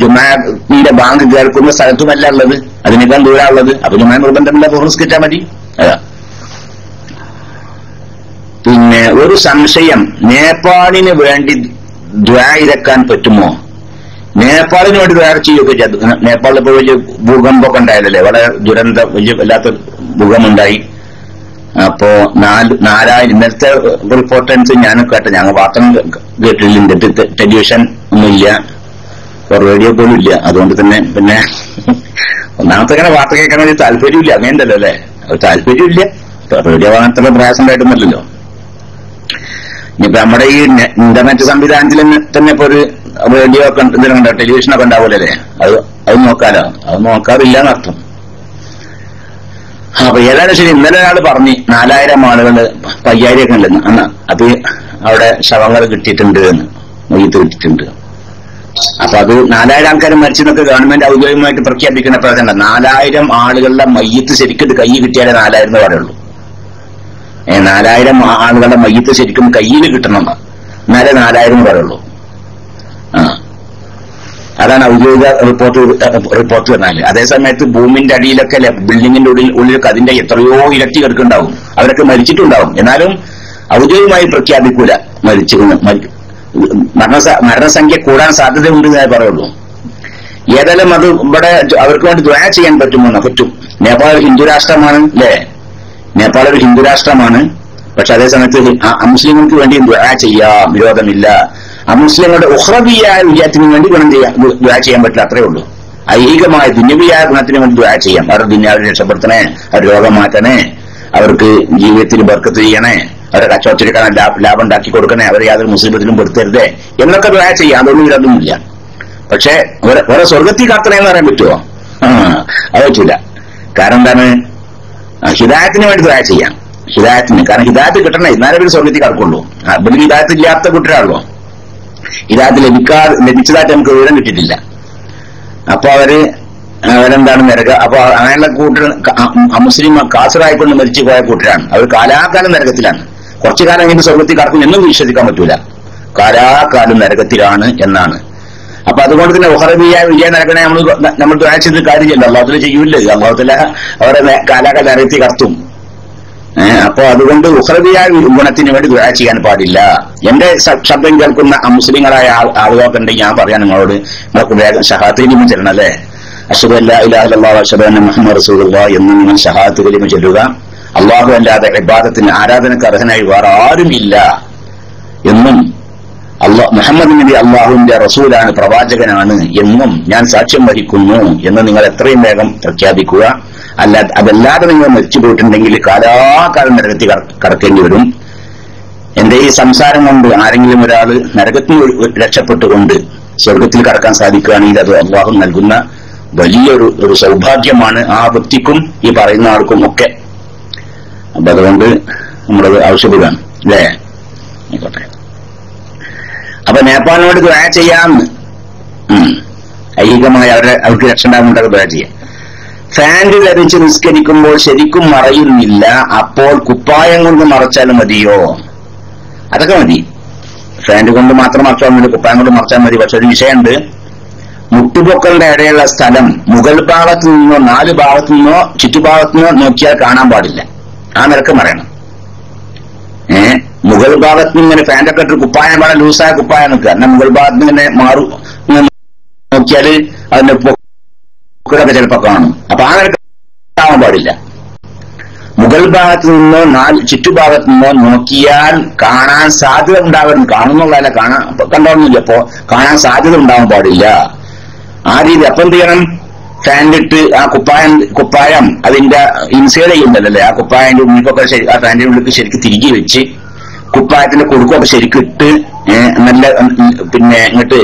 ജുമാന്റെ ബാങ്ക് കേൾക്കുന്ന സ്ഥലത്തുമല്ല ഉള്ളത്, അതിനേക്കാൾ ദൂരാ ഉള്ളത്. അപ്പൊ ജുമാ നിർബന്ധമില്ല, നിസ്കരിച്ചാൽ മതി. അതാ. പിന്നെ ഒരു സംശയം, നേപ്പാളിന് വേണ്ടി ദ്വാ ഇരക്കാൻ പറ്റുമോ? നേപ്പാളിന് വേണ്ടി ദ്വാ ചെയ്യുകയൊക്കെ ചെയ്തു. നേപ്പാളിൽ ഇപ്പൊ വലിയ ഭൂകമ്പമൊക്കെ ഉണ്ടായതല്ലേ, വളരെ ദുരന്തം, വലിയ വല്ലാത്ത ഭൂകമ്പമുണ്ടായി. അപ്പോ 4000 ഇന്നലത്തെ റിപ്പോർട്ട് അനുസരിച്ച് ഞാനും കേട്ട, ഞങ്ങൾ വാർത്ത കേട്ടില്ല, ടെലിവിഷൻ ഒന്നുമില്ല, റേഡിയോ പോലും ഇല്ല. അതുകൊണ്ട് തന്നെ പിന്നെ ഒന്നാമത്തെ ഇങ്ങനെ വാർത്ത കേൾക്കാൻ വേണ്ടി താല്പര്യമില്ല, അങ്ങനെയല്ലോ അല്ലേ, താല്പര്യമില്ല. റേഡിയോ വാങ്ങാൻ പ്രയാസം ഉണ്ടായിട്ടൊന്നുമല്ലല്ലോ. ഇനിയിപ്പോ നമ്മുടെ ഈ ഇന്റർനെറ്റ് സംവിധാനത്തിൽ തന്നെ ഇപ്പൊ ഒരു റേഡിയോ ഒക്കെ എന്തെങ്കിലും ടെലിവിഷനൊക്കെ ഉണ്ടാവൂലേ, അത് നോക്കാലോ. അത് നോക്കാറില്ല എന്നർത്ഥം. അപ്പൊ ഏതായാലും ശരി, ഇന്നലെ ഒരാൾ പറഞ്ഞ് 4000 ആളുകള് 5000 ഒക്കെ ഉണ്ടെന്ന്. അന്ന് അത് അവിടെ ശവങ്ങൾ കിട്ടിയിട്ടുണ്ട് എന്ന്, മയ്യത്ത് കിട്ടിയിട്ടുണ്ട്. അപ്പൊ അത് 4000 ആൾക്കാർ മരിച്ചെന്നൊക്കെ ഗവൺമെന്റ് ഔദ്യോഗികമായിട്ട് പ്രഖ്യാപിക്കുന്ന പ്രവർത്തനം. 4000 ആളുകളുടെ മയ്യത്ത് ശരിക്കും കൈ കിട്ടിയാലേ 4000 എന്ന് പറയുള്ളൂ. 4000 ആളുകളുടെ മയ്യത്ത് ശരിക്കും കയ്യിൽ കിട്ടണം, എന്നാലേ 4000 എന്ന് പറയുള്ളൂ. അതാണ് ഔദ്യോഗിക റിപ്പോർട്ട് പറഞ്ഞാല്. അതേസമയത്ത് ഭൂമിന്റെ അടിയിലൊക്കെ ബിൽഡിങ്ങിന്റെ ഉള്ളിലൊക്കെ അതിന്റെ എത്രയോ ഇരട്ടി കിടക്കുന്നുണ്ടാവും, അവരൊക്കെ മരിച്ചിട്ടുണ്ടാവും. എന്നാലും ഔദ്യോഗികമായി പ്രഖ്യാപിക്കൂല മരണസംഖ്യ കൂടാൻ സാധ്യതയുണ്ട് എന്നേ പറയുള്ളൂ. ഏതായാലും അത് ഇവിടെ അവർക്ക് വേണ്ടി ദ്വാ ചെയ്യാൻ പറ്റും. നേപ്പാൾ ഹിന്ദു രാഷ്ട്രമാണ് അല്ലേ, നേപ്പാൾ ഒരു ഹിന്ദു രാഷ്ട്രമാണ്. പക്ഷെ അതേസമയത്ത് അമുസ്ലിങ്ങൾക്ക് വേണ്ടി ദ്വാ ചെയ്യാം, വിരോധമില്ല. അമുസ്ലിങ്ങളുടെ ഉഖ്റവിയായ വിജയത്തിന് വേണ്ടി ദ്വാ ചെയ്യാൻ പറ്റില്ല, അത്രേ ഉള്ളൂ. ഐഹികമായ ദുന്യവിയായ ഗുണത്തിന് വേണ്ടി ദ്വാ ചെയ്യാം. അവരുടെ ദുന്യാവിനെ രക്ഷപ്പെടുത്തണേ, അവർ രോഗം മാറ്റണേ, അവർക്ക് ജീവിതത്തിൽ ബർക്കത്ത് ചെയ്യണേ, അവരെ കച്ചവടത്തിലേക്കാണ് ലാഭം ഉണ്ടാക്കി കൊടുക്കണേ, അവരെ യാതൊരു മുസീബത്തിലും പെടുത്തരുതേ എന്നൊക്കെ ദ്വാ ചെയ്യാം. അതൊന്നും ഇതൊന്നുമില്ല. പക്ഷെ ഓരോ സ്വർഗത്തിൽ കാത്തണേന്ന് പറയാൻ പറ്റുമോ? അത് പറ്റൂല. കാരണം എന്താണ്, ഹിദായത്തിന് വേണ്ടി ദ്വാ ചെയ്യാം, ഹിദായത്തിന്. കാരണം ഹിദായത്ത് കിട്ടണേ, എന്നാലേ ഒരു സ്വർഗത്തിൽ കടക്കുള്ളൂ. ഇവിടെ ഹിദായത്ത് ഇല്ലാത്ത കുട്ടികളാണല്ലോ, ഹിദായത്ത് ലഭിച്ചതായിട്ട് നമുക്ക് വിവരം കിട്ടിയിട്ടില്ല. അപ്പൊ അവരെന്താണ് നരക. അപ്പൊ അങ്ങനെയുള്ള കൂട്ടർ മുസ്ലിം കാസറായിക്കൊണ്ട് മരിച്ചു പോയ കൂട്ടരാണ്. അവർ കാലാകാലം നരകത്തിലാണ്. കുറച്ചു കാലം കഴിഞ്ഞ് സ്വർഗത്തിൽ കടക്കും എന്നും വിശ്വസിക്കാൻ പറ്റൂല. കാലാകാലം നരകത്തിലാണ് എന്നാണ്. അപ്പൊ അതുകൊണ്ട് തന്നെ ഉഹറബിയായ വിജയം നടക്കണേ നമ്മൾ ദുആ ചെയ്ത് കാര്യമില്ലല്ലോ. അള്ളാഹുതആല ചെയ്യൂല്ലേ, അള്ളാഹുതആല അവരെ കാലാകാലം അറിയത്തി കർത്തും. അപ്പൊ അതുകൊണ്ട് ഉഖ്റവിയായ ഗുണത്തിന് വേണ്ടി ദുആ ചെയ്യാൻ പാടില്ല. എന്റെ ശബ്ദം കേൾക്കുന്ന മുസ്ലിങ്ങളായ ആളുകളൊക്കെ ഉണ്ടെങ്കിൽ ഞാൻ പറയാൻ നിങ്ങളോട് നിങ്ങൾക്ക് വേഗം ഷഹാദത്ത് കലിമ ചെല്ലണം അല്ലേ. അശ്ഹദു അല്ലാ ഇലാഹ ഇല്ലല്ലാഹു വഅശ്ഹദു അന്ന മുഹമ്മദൻ റസൂലുള്ളാഹി എന്ന് നിങ്ങൾ ഷഹാദത്ത് കലിമ ചൊല്ലുക. അല്ലാഹു അല്ലാതെ ഇബാദത്തിന് ആരാധനക്ക് അർഹനായി വേറെ ആരുമില്ല എന്നും മുഹമ്മദ് നബി അള്ളാഹുവിന്റെ റസൂലാണ്, പ്രവാചകനാണ് എന്നും ഞാൻ സാക്ഷ്യം വഹിക്കുന്നു എന്ന് നിങ്ങൾ എത്രയും വേഗം പ്രഖ്യാപിക്കുക. അതല്ലാതെ നിങ്ങൾ മരിച്ചുപോയിട്ടുണ്ടെങ്കിൽ കാലാകാലം നരകത്തിൽ കടക്കേണ്ടി വരും. എന്റെ ഈ സംസാരം കൊണ്ട് ആരെങ്കിലും ഒരാൾ നരകത്തിൽ രക്ഷപ്പെട്ടുകൊണ്ട് സ്വർഗത്തിൽ കടക്കാൻ സാധിക്കുകയാണെങ്കിൽ അത് അള്ളാഹു നൽകുന്ന വലിയൊരു സൗഭാഗ്യമാണ് ആ വ്യക്തിക്കും ഈ പറയുന്ന ആൾക്കും ഒക്കെ. അപ്പൊ അതുകൊണ്ട് നമ്മളത് ആവശ്യപ്പെടുകയാണ് അല്ലേ. ആയിക്കോട്ടെ. അപ്പൊ നേപ്പാളിനോട് ദുആ ചെയ്യാമെന്ന് ഐഹികമായി അവർക്ക് രക്ഷ ഉണ്ടാകുന്നുണ്ടൊക്കെ ദുആ ചെയ്യാം. ഫാന്റ് ധരിച്ച് നിസ്കരിക്കുമ്പോൾ ശരിക്കും മറയുന്നില്ല, അപ്പോൾ കുപ്പായം കൊണ്ട് മറച്ചാൽ മതിയോ? അതൊക്കെ മതി. ഫാന്റ് കൊണ്ട് മാത്രം മറച്ചാൽ മതി, കുപ്പായം കൊണ്ട് മറച്ചാൽ മതി. പക്ഷെ ഒരു വിഷയമുണ്ട്. മുട്ടുപൊക്കളുടെ ഇടയുള്ള സ്ഥലം മുകൾ ഭാഗത്തു നിന്നോ 4 ഭാഗത്തു നിന്നോ ചുറ്റുഭാഗത്തു നിന്നോ നോക്കിയാൽ കാണാൻ പാടില്ല. ആ നിരക്ക് മറയണം. മുകൾ ഭാഗത്ത് നിന്ന് ഇങ്ങനെ ഫാന്റൊക്കെ ഇട്ട് കുപ്പായം വേണം, ലൂസായ കുപ്പായം നിൽക്കുക. എന്നാൽ മുകൾ ഭാഗത്ത് നിന്ന് ഇങ്ങനെ നോക്കിയാൽ അതിന്റെ പൊക്കിലൊക്കെ ചിലപ്പോ കാണും. അപ്പൊ ആ നിരക്ക് കാണാൻ പാടില്ല. മുകൾ ഭാഗത്ത് നിന്നോ ചുറ്റുഭാഗത്ത് നിന്നോ നോക്കിയാൽ കാണാൻ സാധ്യത ഉണ്ടാവരുന്നു. കാണുന്നുള്ളതല്ല, കണ്ടോന്നില്ല. അപ്പോ കാണാൻ സാധ്യത ഉണ്ടാവാൻ പാടില്ല. ആ രീതി. അപ്പം എന്ത് ചെയ്യണം? ഫാനിലിട്ട് ആ കുപ്പായം അതിന്റെ ഇൻസൈഡ് ചെയ്യുന്നതല്ലേ, ആ കുപ്പായന്റെ ഉള്ളിലൊക്കെ ആ ഫാനിന്റെ ഉള്ളിൽ ശരിക്കും തിരികെ വെച്ച് കുപ്പായത്തിന്റെ കൊടുക്കൊക്കെ ശരിക്കും ഇട്ട് നല്ല പിന്നെ ഇങ്ങോട്ട്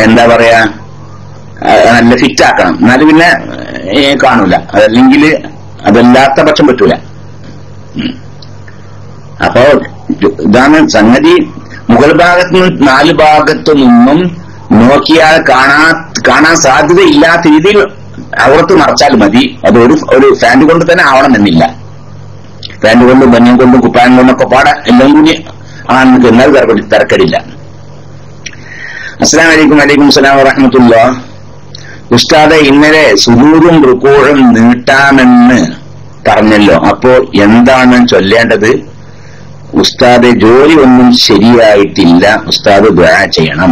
എന്താ പറയാ നല്ല ഫിറ്റ് ആക്കണം. എന്നാലും പിന്നെ കാണൂല. അതല്ലെങ്കിൽ അതല്ലാത്ത പക്ഷം പറ്റൂല. അപ്പോ ഇതാണ് സംഗതി. മുകൾ ഭാഗത്ത് നിന്ന് 4 ഭാഗത്തു നിന്നും നോക്കിയാൽ കാണാൻ സാധ്യത ഇല്ലാത്ത രീതിയിൽ അവിടത്ത് മറച്ചാൽ മതി. അത് ഒരു ഫാന്റ് കൊണ്ട് തന്നെ ആവണമെന്നില്ല. ഫാന്റ് കൊണ്ടും ബനിയൻ കൊണ്ടും കുപ്പായം കൊണ്ടൊക്കെ എല്ലാം കൂടി ആണ് എന്നാൽ തിരക്കടില്ല. അസ്സലാമു അലൈക്കും. വലൈക്കും അസ്സലാം വറഹ്മത്തുള്ളാഹി. ഉസ്താദെ, ഇന്നലെ സുജൂദും റുകൂഉം നീട്ടാമെന്ന് പറഞ്ഞല്ലോ, അപ്പോ എന്താണ് ചൊല്ലേണ്ടത്? ഉസ്താദെ, ജോലി ഒന്നും ശരിയായിട്ടില്ല, ഉസ്താദ് ദുആ ചെയ്യണം.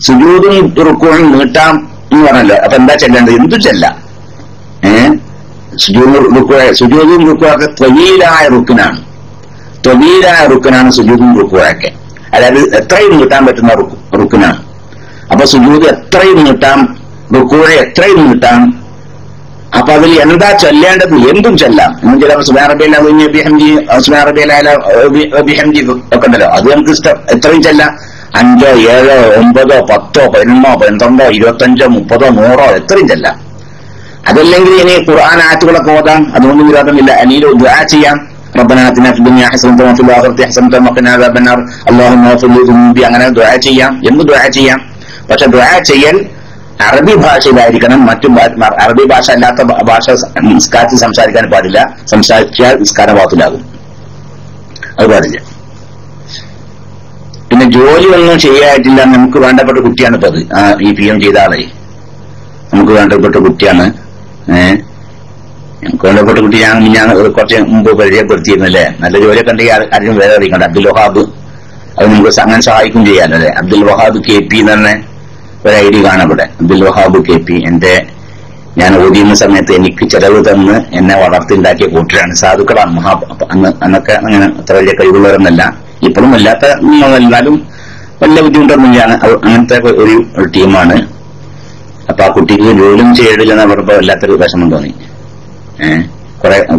സുജൂദും റുകൂഉം നീട്ടാം എന്ന് പറഞ്ഞല്ലോ, അപ്പൊ എന്താ ചെല്ലേണ്ടത്? എന്തു ചെല്ലാം. സുജൂദും റുകൂഉം ത്വീലായ റുക്നാണ്. സുജൂദും റുകൂഉം. അതായത് എത്രയും നീട്ടാൻ പറ്റുന്ന റുക്നാണ്. അപ്പൊ സുജൂദ് എത്രയും നീട്ടാം, റുകൂഉ എത്രയും നീട്ടാം. അപ്പൊ അതിൽ എന്താ ചൊല്ലേണ്ടത്? എന്തും ചെല്ലാം. എന്നും ചിലപ്പോൾ സുബ്ഹാന റബ്ബിയൽ ബിഹംദി, സുബ്ഹാന റബ്ബിയൽ ബിഹംദി ഒക്കെ ഉണ്ടല്ലോ, അത് നമുക്ക് ഇഷ്ടം. എത്രയും ചെല്ലാം. 5, 7, 9, 10, 11, 12, 25, 30, 100 എത്രയും ചെല്ലാം. അതല്ലെങ്കിൽ ഇനി ഖുർആൻ ആയത്തുകളൊക്കെ ഓതാം, അതുകൊണ്ടും വിരോധമില്ല. അനിയിൽ ദുആ ചെയ്യാം. റബ്ബനാ ആതിനാ ഫിദ് ദുനിയാ ഹസനതൻ വഫിൽ ആഖിറതി ഹസനതൻ വഖിനാ അദാബന്നാർ അല്ലാഹുമ്മ ഗ്ഫിർ ലി ദുനൂബി. അങ്ങനെ ദുആ ചെയ്യാം. എന്ത് ദുആ ചെയ്യാം. പക്ഷെ ദുആ ചെയ്യൽ അറബി ഭാഷയിലായിരിക്കണം. മറ്റു അറബി ഭാഷ അല്ലാത്ത ഭാഷ നിസ്കാരത്തിൽ സംസാരിക്കാൻ പാടില്ല. സംസാരിച്ചാൽ നിസ്കാരം ബാത്തിലാകും. അത് പാടില്ല. പിന്നെ ജോലി ഒന്നും ശരിയായിട്ടില്ല. നമുക്ക് വേണ്ടപ്പെട്ട കുട്ടിയാണ് ഇപ്പത്. ഈ PM ചെയ്ത ആളെ നമുക്ക് വേണ്ടപ്പെട്ട കുട്ടിയാണ്. നമുക്ക് വേണ്ടപ്പെട്ട കുട്ടി ഞാൻ കുറച്ച് മുമ്പ് പരിചയപ്പെടുത്തിയിരുന്നല്ലേ. നല്ല ജോലിയൊക്കെ ഉണ്ടെങ്കിൽ ആരും വേറെ അറിയിക്കണ്ട. അബ്ദുൽ വഹാബ്, അത് നമുക്ക് അങ്ങനെ സഹായിക്കും ചെയ്യാനല്ലേ. അബ്ദുൽ വഹാബ് KP എന്ന് പറഞ്ഞ ഒരു ID കാണാം ഇവിടെ. അബ്ദുൽ വഹാബ് KP ഞാൻ ഓതിയുന്ന സമയത്ത് എനിക്ക് ചെലവ് തന്ന് എന്നെ വളർത്തിണ്ടാക്കിയ കൂട്ടരാണ്. സാധുക്കളാണ്. അന്നൊക്കെ അങ്ങനെ അത്ര വലിയ കഴിവുള്ളവരൊന്നല്ല. ഇപ്പോഴും വല്ലാത്ത എന്നാലും വലിയ ബുദ്ധിമുട്ടൊന്നുമില്ല. അങ്ങനത്തെ ഒരു ടീമാണ്. അപ്പൊ ആ കുട്ടിക്ക് ജോലിയും ചെയ്യലില്ലെന്ന് പറഞ്ഞപ്പോ വല്ലാത്തൊരു വിഷമം തോന്നി.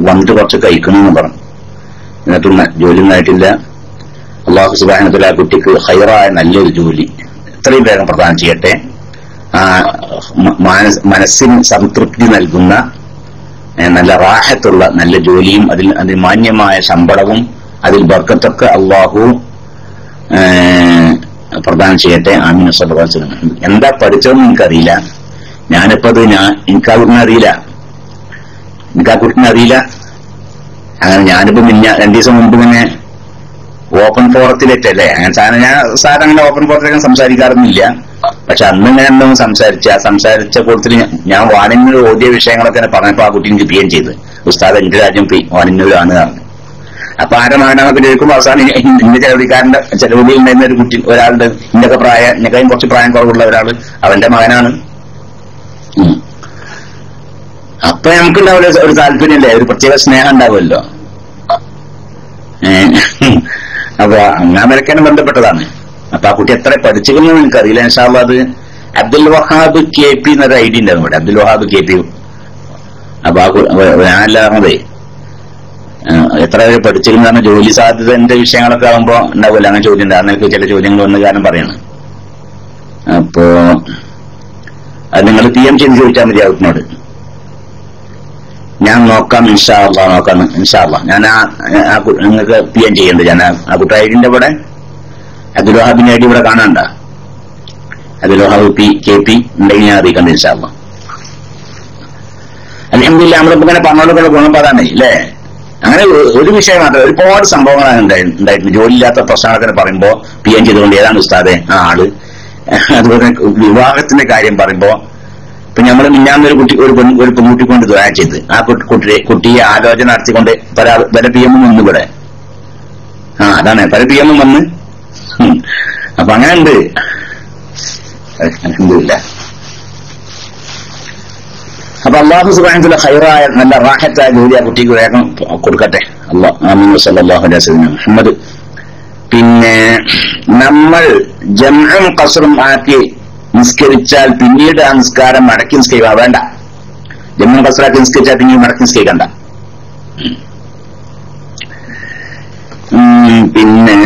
വന്നിട്ട് കുറച്ച് കഴിക്കണമെന്ന് പറഞ്ഞു. എന്നിട്ടും ജോലിയൊന്നും ആയിട്ടില്ല. അല്ലാഹു സുബ്ഹാനഹു വ തആല ആ കുട്ടിക്ക് ഖൈറായ നല്ലൊരു ജോലി എത്രയും വേഗം പ്രദാനം ചെയ്യട്ടെ. മനസ്സിന് സംതൃപ്തി നൽകുന്ന നല്ല റാഹത്തുള്ള നല്ല ജോലിയും അതിൽ മാന്യമായ ശമ്പളവും അതിൽ ബർക്കത്തൊക്കെ അല്ലാഹു പ്രദാനം ചെയ്യട്ടെ. ആമീൻ. സ്വല്ലല്ലാഹു അലൈഹി വസല്ലം. എന്താ പഠിച്ചതെന്ന് എനിക്കറിയില്ല. ഞാനിപ്പോ അത് എനിക്ക് ആ കുട്ടിനെ അറിയില്ല. അങ്ങനെ ഞാനിപ്പോ 2 ദിവസം മുമ്പ് ഇങ്ങനെ ഓപ്പൺ ഫോറത്തിലേറ്റല്ലേ അങ്ങനെ സാധാരണ അങ്ങനെ ഓപ്പൺ ഫോറത്തിലേക്ക് സംസാരിക്കാറൊന്നുമില്ല. പക്ഷെ അന്ന് ഞാൻ എന്തെങ്കിലും സംസാരിച്ച കൂട്ടത്തിൽ ഞാൻ വാണിന്നൂർ ഓതിയ വിഷയങ്ങളൊക്കെ പറഞ്ഞപ്പോ ആ കുട്ടി എനിക്ക് പിഎം ചെയ്ത് ഉസ്താദ് എന്റെ രാജ്യം വാണിന്നൂരാണ് പറഞ്ഞു. അപ്പൊ ആരുടെ മകനാണെന്നൊക്കെ ചോദിക്കുമ്പോൾ അവസാനം എന്റെ ചെലവിക്കാരന്റെ ചെലവിൽ ഉണ്ടായിരുന്ന ഒരു കുട്ടി ഒരാളുടെ എന്നെക്കാളും കുറച്ച് പ്രായം കുറവുള്ള ഒരാള് അവന്റെ മകനാണ്. അപ്പൊ നമുക്കുണ്ടാവില്ല ഒരു താല്പര്യമല്ലേ, ഒരു പ്രത്യേക സ്നേഹം ഉണ്ടാവുമല്ലോ. അപ്പൊ അങ്ങാമരക്കാനും ബന്ധപ്പെട്ടതാണ്. അപ്പൊ ആ കുട്ടി എത്ര പഠിച്ചിരുന്നു എനിക്കറിയില്ല. ഇൻഷാ അല്ലാഹ് അത് അബ്ദുൽ വഹാബ് KP എന്നൊരു ഐഡി ഉണ്ടായിരുന്നു ഇവിടെ, അബ്ദുൽ വഹാബ് KP. അപ്പൊ ഞാനല്ല പറഞ്ഞതേ എത്ര പേര് പഠിച്ചിരുന്നാണ് ജോലി സാധ്യതന്റെ വിഷയങ്ങളൊക്കെ ആകുമ്പോ ഉണ്ടാവില്ല അങ്ങനെ ചോദ്യം ഉണ്ട്. അന്നൊക്കെ ചില ചോദ്യങ്ങൾ വന്ന കാരണം പറയണം. അപ്പോ അത് നിങ്ങൾ PM ചെയ്ത് ചോദിച്ചാൽ മതി അവനോട്. ഞാൻ നോക്കാം ഇൻഷാ അല്ലാഹ്, നോക്കാം ഇൻഷാ അല്ലാഹ്. ഞാൻ നിങ്ങൾക്ക് PM ചെയ്യുന്നുണ്ട്. ഞാൻ ആ കുട്ടി ഐഡിന്റെ ഇവിടെ അബ്ദുൽ വഹാബിന്റെ ഐഡി ഇവിടെ കാണാണ്ട. അബ്ദുൽ വഹാബ് KP ഉണ്ടെങ്കിൽ ഞാൻ അറിയിക്കണ്ട ഇൻഷാ അല്ലാഹ്. അൽഹംദുലില്ലാഹ് നമ്മളിപ്പോ ഇങ്ങനെ പറഞ്ഞോളൂ ഗുണം അതാണ് അല്ലേ. അങ്ങനെ ഒരു വിഷയം മാത്രം ഒരുപാട് സംഭവങ്ങളാണ് ഉണ്ടായിട്ടുണ്ട്. ജോലിയില്ലാത്ത പ്രശ്നങ്ങളൊക്കെ പറയുമ്പോ PM ചെയ്തുകൊണ്ട് ഏതാണ് ഉസ്താദെ ആ ആള്. അതുപോലെ വിവാഹത്തിന്റെ കാര്യം പറയുമ്പോ ഇപ്പൊ നമ്മള് മിന്നാന്നൊരു ഒരു പെൺകുട്ടി കൊണ്ട് ദുആ ചെയ്ത് ആ കുട്ടിയെ ആലോചന നടത്തിക്കൊണ്ട് പല PM വന്നു ഇവിടെ. അതാണ് പല PM വന്ന്. അപ്പൊ അങ്ങനെ ഉണ്ട്. അൽഹംദുലില്ലാഹ്. അപ്പൊ അല്ലാഹു സുബ്ഹാനഹു വ തആല ഖൈറായ നല്ല റാഹത്തായ ജോലി ആ കുട്ടിക്ക് വേഗം കൊടുക്കട്ടെ. അല്ലാഹു ആമീൻ സല്ലല്ലാഹു അലൈഹി വസല്ലം മുഹമ്മദ്. പിന്നെ നമ്മൾ ജംഉം ഖസ്റും ആക്കി നിസ്കരിച്ചാൽ പിന്നീട് ആ നിസ്കാരം മടക്കി നിസ്കരിക്കുക വേണ്ട. ജംഉം ഖസ്റാക്കി നിസ്കരിച്ചാൽ പിന്നീട് മടക്കി നിസ്കരിക്കണ്ട. പിന്നെ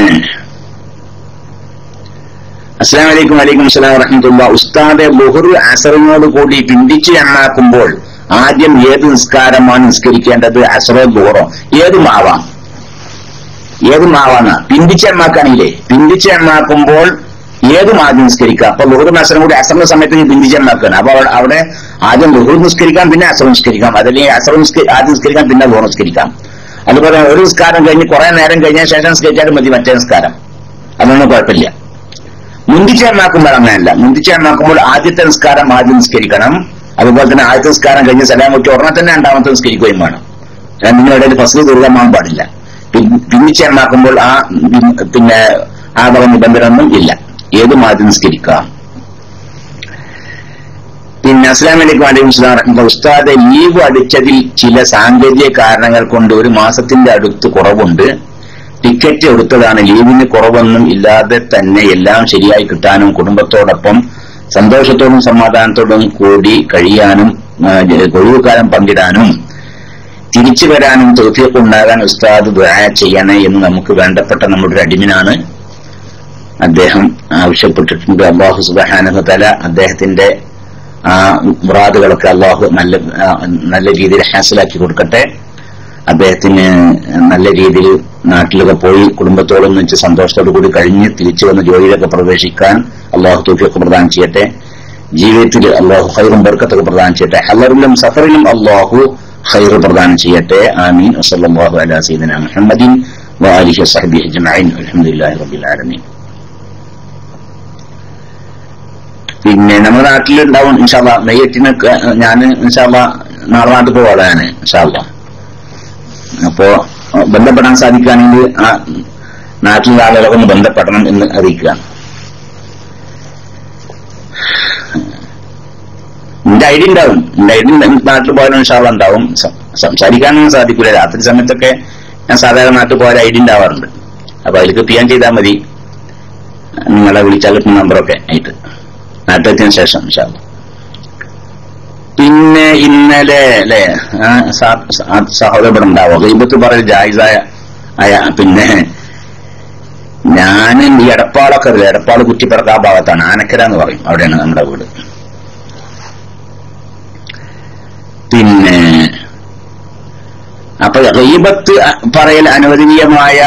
അസ്സലാമു അലൈക്കും. വലൈക്കും അസ്സലാം വറഹ്മത്തുള്ളാഹി. ഉസ്താദെ ളുഹർ അസറിനോട് കൂടി പിന്തിച്ച് എണ്ണാക്കുമ്പോൾ ആദ്യം ഏത് നിസ്കാരമാണ് നിസ്കരിക്കേണ്ടത്? അസറോ ളുഹറോ? ഏതുമാവാം. പിന്തിച്ച് എണ്ണാക്കാണില്ലേ, പിന്തിച്ച് എണ്ണാക്കുമ്പോൾ ഏതും ആദ്യം നിസ്കരിക്കാം. അപ്പൊ ളുഹറും അസറും കൂടി അസറിന്റെ സമയത്ത് പിന്തിച്ച് എണ്ണാക്കാണ്. അപ്പൊ അവിടെ ആദ്യം ളുഹർ നിസ്കരിക്കാം, പിന്നെ അസർ നിസ്കരിക്കാം. അതല്ലെങ്കിൽ അസർ ആദ്യം നിസ്കരിക്കാം, പിന്നെ ളുഹർ നിസ്കരിക്കാം. അതുപോലെ ഒരു നിസ്കാരം കഴിഞ്ഞ് കുറെ നേരം കഴിഞ്ഞ ശേഷം നിസ്കരിച്ചാലും മതി മറ്റേ നിസ്കാരം, അതൊന്നും കുഴപ്പമില്ല. മുന്തിച്ചേർന്നാക്കുമ്പോൾ അങ്ങനെയല്ല. മുന്തിച്ചേർന്നാക്കുമ്പോൾ ആദ്യത്തെ നിസ്കാരം ആദ്യം നിസ്കരിക്കണം. അതുപോലെ തന്നെ ആദ്യത്തെ നിസ്കാരം കഴിഞ്ഞ് സലാം വെച്ച് ഉടനെ തന്നെ രണ്ടാമത്തെ നിസ്കരിക്കുകയും വേണം. രണ്ടിനും ഇടയിൽ ഫസ്ൽ ദുർഗമാകാൻ പാടില്ല. പിന്നിച്ചേർന്നാക്കുമ്പോൾ പിന്നെ ആ വക നിബന്ധന ഒന്നും ഇല്ല. ഏതും ആദ്യം നിസ്കരിക്കാം. പിന്നെ അസ്സലാമു അലൈക്കും. വലൈക്കും അസ്സലാം വറഹ്മത്തുള്ളാഹി. ഉസ്താദെ ലീവ് അടിച്ചതിൽ ചില സാങ്കേതിക കാരണങ്ങൾ കൊണ്ട് ഒരു മാസത്തിന്റെ അടുത്ത് കുറവുണ്ട്. ടിക്കറ്റ് എടുത്തതാണ്. ലീവിന് കുറവൊന്നും ഇല്ലാതെ തന്നെ എല്ലാം ശരിയായി കിട്ടാനും കുടുംബത്തോടൊപ്പം സന്തോഷത്തോടും സമാധാനത്തോടും കൂടി കഴിയാനും ഒഴിവുകാലം പങ്കിടാനും തിരിച്ചു വരാനും തൗഫീഖ് ഉണ്ടാകാൻ ഉസ്താദ് ദുആ ചെയ്യണേ എന്ന് നമുക്ക് വേണ്ടപ്പെട്ട നമ്മുടെ ഒരു അടിമനാണ്. അദ്ദേഹം ആവശ്യപ്പെട്ടിട്ടുണ്ട്. അല്ലാഹു സുബ്ഹാനഹു വ തആല അദ്ദേഹത്തിന്റെ മുറാദുകളൊക്കെ അല്ലാഹു നല്ല രീതിയിൽ ഹാസിലാക്കി കൊടുക്കട്ടെ. അദ്ദേഹത്തിന് നല്ല രീതിയിൽ നാട്ടിലൊക്കെ പോയി കുടുംബത്തോടൊന്നും വെച്ച് സന്തോഷത്തോടു കൂടി കഴിഞ്ഞ് തിരിച്ചു വന്ന് ജോലിയിലൊക്കെ പ്രവേശിക്കാൻ അല്ലാഹു തൗഫീഖ് പ്രദാനം ചെയ്യട്ടെ. ജീവിതത്തിൽ അല്ലാഹു ഖൈറും ബർക്കത്തൊക്കെ പ്രദാനം ചെയ്യട്ടെ. ഹളറിലും സഫറിലും അല്ലാഹു ഖൈർ പ്രദാനം ചെയ്യട്ടെ. ആമീൻ. വസല്ലല്ലാഹു അലാ സയ്യിദിനാ മുഹമ്മദിൻ വആലിഹി വസഹ്ബിഹി അജ്മഈൻ. അൽഹംദുലില്ലാഹി റബ്ബിൽ ആലമീൻ. പിന്നെ നമ്മുടെ നാട്ടിലുണ്ടാവും ഇൻഷാ അല്ലാഹ്. നെയ്യറ്റിനൊക്കെ ഞാൻ ഇൻഷാ അല്ലാഹ് നാളെ നാട്ടിൽ പോവാണ് ഞാൻ ഇൻഷാ അല്ലാഹ്. അപ്പോ ബന്ധപ്പെടാൻ സാധിക്കുകയാണെങ്കിൽ ആ നാട്ടിലുള്ള ആളുകളൊക്കെ ഒന്ന് ബന്ധപ്പെടണം എന്ന് അറിയിക്കുകയാണ്. എന്റെ ഐഡി ഉണ്ടാവും. എന്റെ ഐഡി നാട്ടിൽ പോയാലും ഇൻഷാ അല്ലാഹ് ഉണ്ടാവും. സംസാരിക്കാനൊന്നും സാധിക്കില്ല. രാത്രി സമയത്തൊക്കെ ഞാൻ സാധാരണ നാട്ടിൽ പോയാൽ ഐഡി ഉണ്ടാവാറുണ്ട്. അപ്പൊ അതിലേക്ക് പിയാൻ ചെയ്താൽ മതി. നിങ്ങളെ വിളിച്ചാൽ കിട്ടുന്ന നമ്പറൊക്കെ ആയിട്ട് നാട്ടിലെത്തിയതിനു ശേഷം ഇൻഷാ അല്ലാഹ്. പിന്നെ ഇന്നലെ അല്ലെ സഹോദരൻ ഉണ്ടാവോ ഗൈബത്ത് പറയൽ ജായിസായ പിന്നെ ഞാൻ ഈ എടപ്പാളൊക്കെ അറിയില്ല. എടപ്പാള് കുറ്റിപ്പറക്ക ആ ഭാഗത്താണ്, ആനക്കര എന്ന് പറയും. അവിടെയാണ് നമ്മുടെ വീട്. പിന്നെ അപ്പൊ ഗൈബത്ത് പറയൽ അനുവദനീയമായ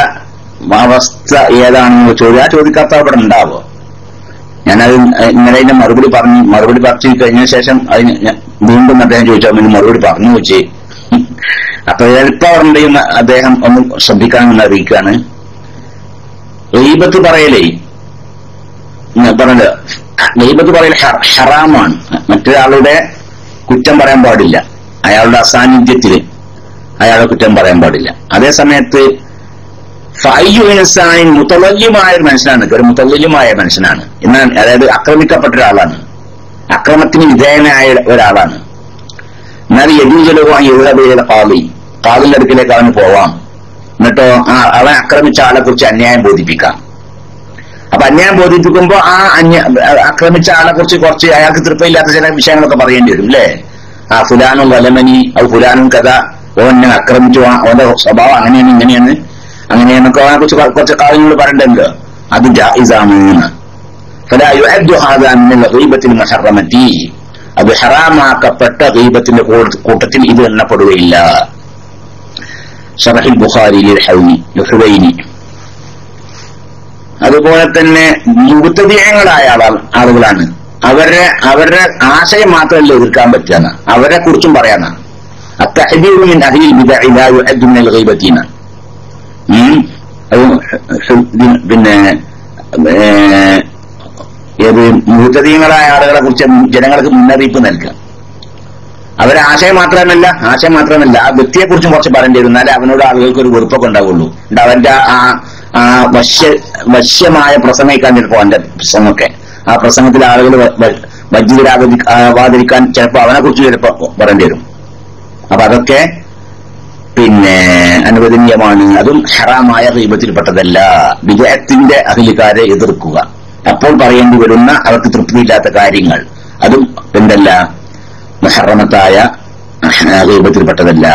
അവസ്ഥ ഏതാണെന്ന് ചോദ്യം. ആ ചോദിക്കാത്ത അവിടെ ഉണ്ടാവോ? ഞാനത് ഇന്നലെ അതിന്റെ മറുപടി പറഞ്ഞു കഴിഞ്ഞ ശേഷം അതിന് വീണ്ടും അദ്ദേഹം ചോദിച്ചാൽ പിന്നെ മറുപടി പറഞ്ഞു വെച്ച്. അപ്പൊ എളുപ്പം ഉണ്ടെന്ന് അദ്ദേഹം ഒന്ന് ശ്രദ്ധിക്കാമെന്ന് അറിയിക്കുകയാണ്. ഗീബത്ത് പറയലേ പറഞ്ഞത്, ഗീബത്ത് പറയൽ ഹറാമാണ്. മറ്റൊരാളുടെ കുറ്റം പറയാൻ പാടില്ല, അയാളുടെ അസാന്നിധ്യത്തിൽ അയാളെ കുറ്റം പറയാൻ പാടില്ല. അതേ സമയത്ത് ഫയ്യു ഇൻസാൻ മുതവല്യമായ ഒരു മനുഷ്യനാണ്, ഒരു മുതവല്യമായ മനുഷ്യനാണ് എന്നാൽ, അതായത് ആക്രമിക്കപ്പെട്ട ഒരാളാണ്, അക്രമത്തിന് വിധേയനായ ഒരാളാണ്. എന്നാൽ യജൂജലോ കാദിന്റെ അടുക്കിലേക്ക് അവന് പോവാം, എന്നിട്ടോ അവൻ ആക്രമിച്ച ആളെ കുറിച്ച് അന്യായം ബോധിപ്പിക്കാം. അപ്പൊ അന്യായം ബോധിപ്പിക്കുമ്പോ ആ ആക്രമിച്ച ആളെ കുറിച്ച് കുറച്ച് അയാൾക്ക് തൃപ്തിയില്ലാത്ത ചില വിഷയങ്ങളൊക്കെ പറയേണ്ടി വരും അല്ലേ. ആ ഫുലാനും വലമനി അത് ഫുലാനും കഥ, ഓനെ ആക്രമിച്ചു, ഓന്റെ സ്വഭാവം അങ്ങനെയാണ് ഇങ്ങനെയാണ് അങ്ങനെയെന്നൊക്കെ അവനെ കുറിച്ച് കുറച്ച് കാര്യങ്ങൾ പറയണ്ടല്ലോ. അത് ജായിസാണ്. അത് ഹറാമാക്കപ്പെട്ട ഗീബത്തിന്റെ കൂട്ടത്തിൽ ഇത് എണ്ണപ്പെടുകയില്ല. ശറഹുൽ ബുഖാരിയിൽ ഹുവൈനി. അതുപോലെ തന്നെ മുബ്തദിഅങ്ങളായ ആളുകളാണ്, അവരുടെ ആശയം മാത്രമല്ല എതിർക്കാൻ പറ്റുകയാണ്, അവരെ കുറിച്ചും പറയാനാ. അത്തഹ്ദീറു മിൻ അഹ്ലിൽ ബിദ്അഇ ലാ യുഅദ്ദു മിനൽ ഗീബതീന. പിന്നെ ഏത് മുബ്തദിഅങ്ങളായ ആളുകളെ കുറിച്ച് ജനങ്ങൾക്ക് മുന്നറിയിപ്പ് നൽകുക. അവരെ ആശയം മാത്രമല്ല ആ വ്യക്തിയെ കുറിച്ചും കുറച്ച് പറയേണ്ടി വരും, എന്നാലേ അവനോട് ആളുകൾക്ക് ഒരു വെറുപ്പൊക്കെ ഉണ്ടാവുള്ളൂ. അവന്റെ ആ വശ്യമായ പ്രസംഗിക്കാൻ ചിലപ്പോ അവന്റെ പ്രസംഗമൊക്കെ, ആ പ്രസംഗത്തിൽ ആളുകൾ വജ്ജിതരാകാതിരിക്കാൻ ചിലപ്പോ അവനെ കുറിച്ച് ചിലപ്പോ പറയേണ്ടി വരും. അപ്പൊ അതൊക്കെ പിന്നെ അനുവദനീയമാണ്. അതും ഹറാമായ ഗീബത്തിൽപ്പെട്ടതല്ല. ബിദ്അത്തിന്റെ അഹ്ലിക്കാരെ എതിർക്കുക, അപ്പോൾ പറയേണ്ടി വരുന്ന അവർക്ക് തൃപ്തിയില്ലാത്ത കാര്യങ്ങൾ, അതും എന്തല്ല, മുഹറമത്തായ ഗീബത്തിൽപ്പെട്ടതല്ല.